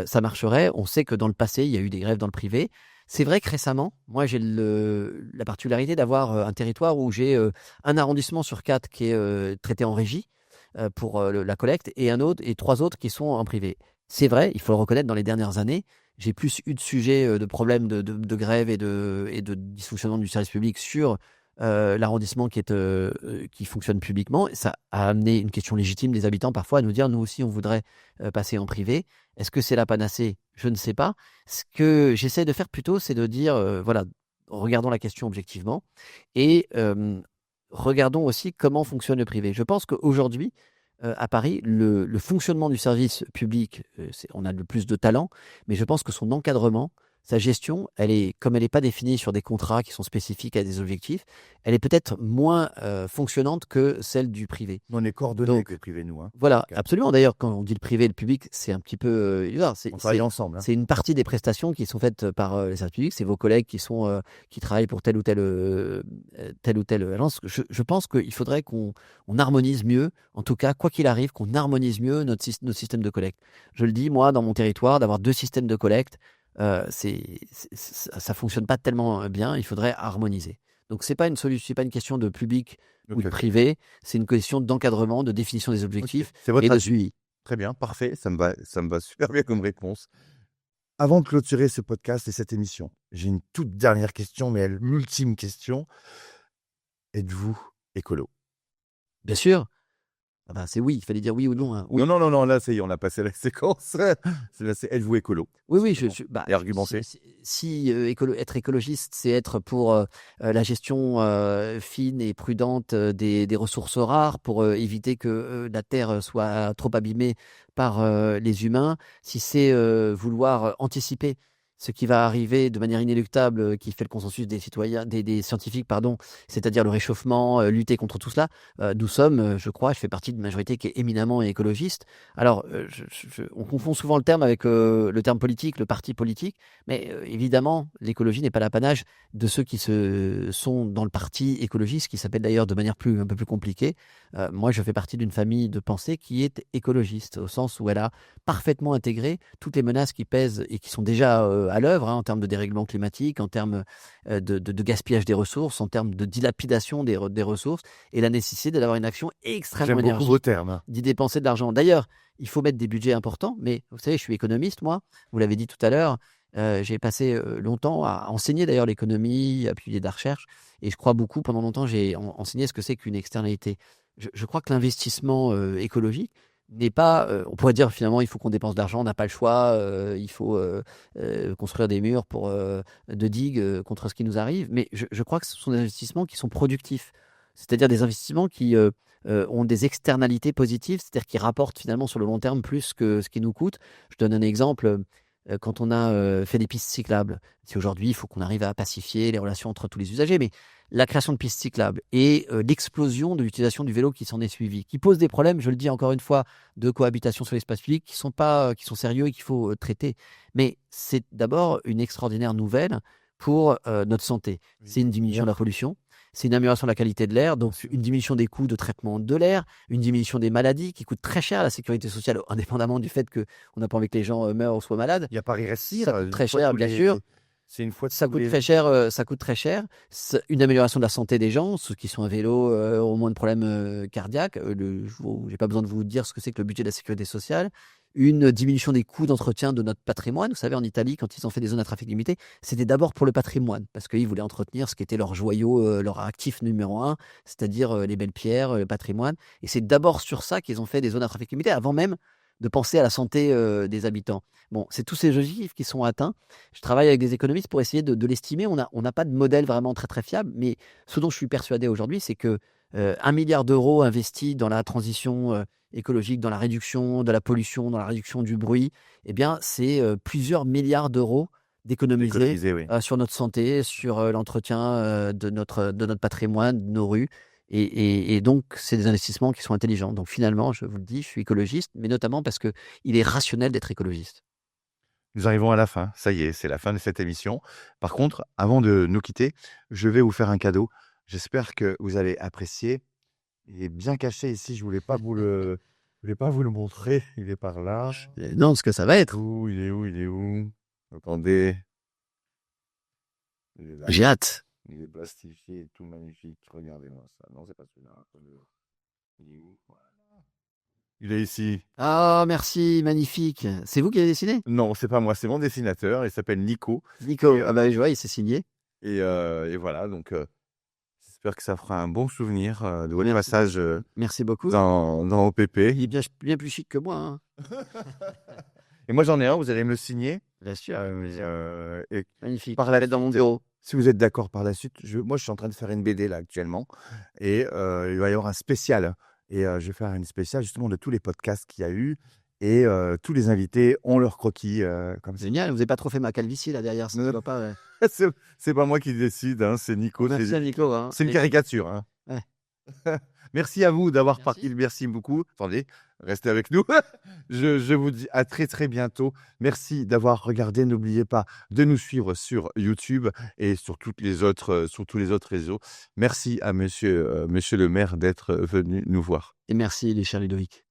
ça marcherait. On sait que dans le passé, il y a eu des grèves dans le privé. C'est vrai que récemment, moi, j'ai la particularité d'avoir un territoire où j'ai un arrondissement sur 4 qui est traité en régie pour la collecte et 3 autres qui sont en privé. C'est vrai, il faut le reconnaître, dans les dernières années, j'ai plus eu de sujets de problèmes de grève et de dysfonctionnement du service public sur l'arrondissement qui fonctionne publiquement. Ça a amené une question légitime des habitants parfois à nous dire, nous aussi, on voudrait passer en privé. Est-ce que c'est la panacée? Je ne sais pas. Ce que j'essaie de faire plutôt, c'est de dire, voilà, regardons la question objectivement et regardons aussi comment fonctionne le privé. Je pense qu'aujourd'hui, à Paris, le fonctionnement du service public, on a le plus de talent, mais je pense que son encadrement, sa gestion, comme elle n'est pas définie sur des contrats qui sont spécifiques à des objectifs, elle est peut-être moins fonctionnante que celle du privé. On est coordonnés que le privé, nous. Hein. Voilà, absolument. D'ailleurs, quand on dit le privé et le public, c'est un petit peu illusoire. On travaille ensemble. Hein. C'est une partie des prestations qui sont faites par les services publics. C'est vos collègues qui travaillent pour telle ou telle agence. Je pense qu'il faudrait qu'on harmonise mieux, en tout cas, quoi qu'il arrive, qu'on harmonise mieux notre système de collecte. Je le dis, moi, dans mon territoire, d'avoir 2 systèmes de collecte, ça fonctionne pas tellement bien. Il faudrait harmoniser. Donc, c'est pas une solution, c'est pas une question de public ou de privé, c'est une question d'encadrement, de définition des objectifs et de suivi. Très bien, parfait, ça me va super bien comme réponse. Avant de clôturer ce podcast et cette émission, j'ai une toute dernière question, mais l'ultime question. Êtes-vous écolo? Bien sûr. Ah ben, c'est oui, il fallait dire oui ou non. Hein. Oui. Non, là, ça y est, on a passé la séquence. C'est êtes-vous écolo? Oui, et argumenté. Si être écologiste, c'est être pour la gestion fine et prudente des ressources rares, pour éviter que la Terre soit trop abîmée par les humains, si c'est vouloir anticiper ce qui va arriver de manière inéluctable, qui fait le consensus des citoyens, des scientifiques, pardon, c'est-à-dire le réchauffement, lutter contre tout cela, nous sommes, je crois, je fais partie d'une majorité qui est éminemment écologiste. Alors, on confond souvent le terme avec le terme politique, le parti politique, mais évidemment, l'écologie n'est pas l'apanage de ceux qui sont dans le parti écologiste, qui s'appelle d'ailleurs de manière un peu plus compliquée. Moi, je fais partie d'une famille de pensée qui est écologiste, au sens où elle a parfaitement intégré toutes les menaces qui pèsent et qui sont déjà à l'œuvre, en termes de dérèglement climatique, en termes de gaspillage des ressources, en termes de dilapidation des ressources, et la nécessité d'avoir une action extrêmement énergique. J'aime beaucoup vos termes. D'y dépenser de l'argent. D'ailleurs, il faut mettre des budgets importants, mais vous savez, je suis économiste, moi, vous l'avez dit tout à l'heure, j'ai passé longtemps à enseigner d'ailleurs l'économie, à publier de la recherche, et je crois beaucoup, pendant longtemps, j'ai enseigné ce que c'est qu'une externalité. Je crois que l'investissement écologique n'est pas, on pourrait dire finalement il faut qu'on dépense de l'argent, on n'a pas le choix, il faut construire des murs de digues contre ce qui nous arrive, mais je crois que ce sont des investissements qui sont productifs, c'est-à-dire des investissements qui ont des externalités positives, c'est-à-dire qui rapportent finalement sur le long terme plus que ce qui nous coûte. Je donne un exemple. Quand on a fait des pistes cyclables, si aujourd'hui il faut qu'on arrive à pacifier les relations entre tous les usagers, mais la création de pistes cyclables et l'explosion de l'utilisation du vélo qui s'en est suivie, qui pose des problèmes, je le dis encore une fois, de cohabitation sur l'espace public qui sont sérieux et qu'il faut traiter. Mais c'est d'abord une extraordinaire nouvelle pour notre santé. C'est une diminution de la pollution, c'est une amélioration de la qualité de l'air, donc une diminution des coûts de traitement de l'air, une diminution des maladies qui coûtent très cher à la sécurité sociale, indépendamment du fait qu'on n'a pas envie que les gens meurent ou soient malades. Il n'y a pas Paris-Récire. Ça coûte très cher, bien sûr. C'est une fois ça coûte très cher. Ça coûte très cher. Une amélioration de la santé des gens, ceux qui sont à vélo ont moins de problèmes cardiaques. J'ai pas besoin de vous dire ce que c'est que le budget de la sécurité sociale. une diminution des coûts d'entretien de notre patrimoine. Vous savez, en Italie, quand ils ont fait des zones à trafic limité, c'était d'abord pour le patrimoine, parce qu'ils voulaient entretenir ce qui était leur joyau, leur actif numéro un, c'est-à-dire les belles pierres, le patrimoine. Et c'est d'abord sur ça qu'ils ont fait des zones à trafic limité, avant même de penser à la santé des habitants. Bon, c'est tous ces objectifs qui sont atteints. Je travaille avec des économistes pour essayer de l'estimer. On n'a pas de modèle vraiment très très fiable, mais ce dont je suis persuadé aujourd'hui, c'est que 1 milliard d'euros investis dans la transition écologique, dans la réduction de la pollution, dans la réduction du bruit, eh bien, c'est plusieurs milliards d'euros d'économiser Économiser, oui. sur notre santé, sur l'entretien de notre patrimoine, de nos rues. Et donc, c'est des investissements qui sont intelligents. Donc, finalement, je vous le dis, je suis écologiste, mais notamment parce qu'il est rationnel d'être écologiste. Nous arrivons à la fin. Ça y est, c'est la fin de cette émission. Par contre, avant de nous quitter, je vais vous faire un cadeau. J'espère que vous allez apprécier. Il est bien caché ici. Je voulais pas je voulais pas vous le montrer. Il est par là. Non, ce que ça va être. Où il est où? Il est où? Attendez. Il est là. J'ai hâte. Il est plastifié, tout magnifique. Regardez-moi ça. Non, c'est pas celui-là. Il est où? Voilà. Il est ici. Ah, merci, magnifique. C'est vous qui avez dessiné? Non, c'est pas moi, c'est mon dessinateur. Il s'appelle Nico. Nico, ah bah, je vois, il s'est signé. Et voilà, donc j'espère que ça fera un bon souvenir de votre Merci. passage Merci beaucoup. dans OPP. Il est bien plus chic que moi, hein. Et moi, j'en ai un, vous allez me le signer. Bien sûr. Et Magnifique. par Je la vais mettre dans mon suite, bureau. si vous êtes d'accord par la suite, moi, je suis en train de faire une BD là actuellement. Et il va y avoir un spécial. Et je vais faire une spéciale justement de tous les podcasts qu'il y a eu. Et tous les invités ont leur croquis comme ça. Génial, vous n'avez pas trop fait ma calvitie là derrière, ça ne Non. doit pas. C'est pas moi qui décide, hein, c'est Nico. Merci à Nico, hein. C'est une caricature. Hein. Ouais. Merci à vous d'avoir Merci. participé. Merci beaucoup. Attendez, restez avec nous. Je vous dis à très très bientôt. Merci d'avoir regardé. N'oubliez pas de nous suivre sur YouTube et sur tous les autres réseaux. Merci à monsieur le maire d'être venu nous voir. Et merci, les chers Ludovic.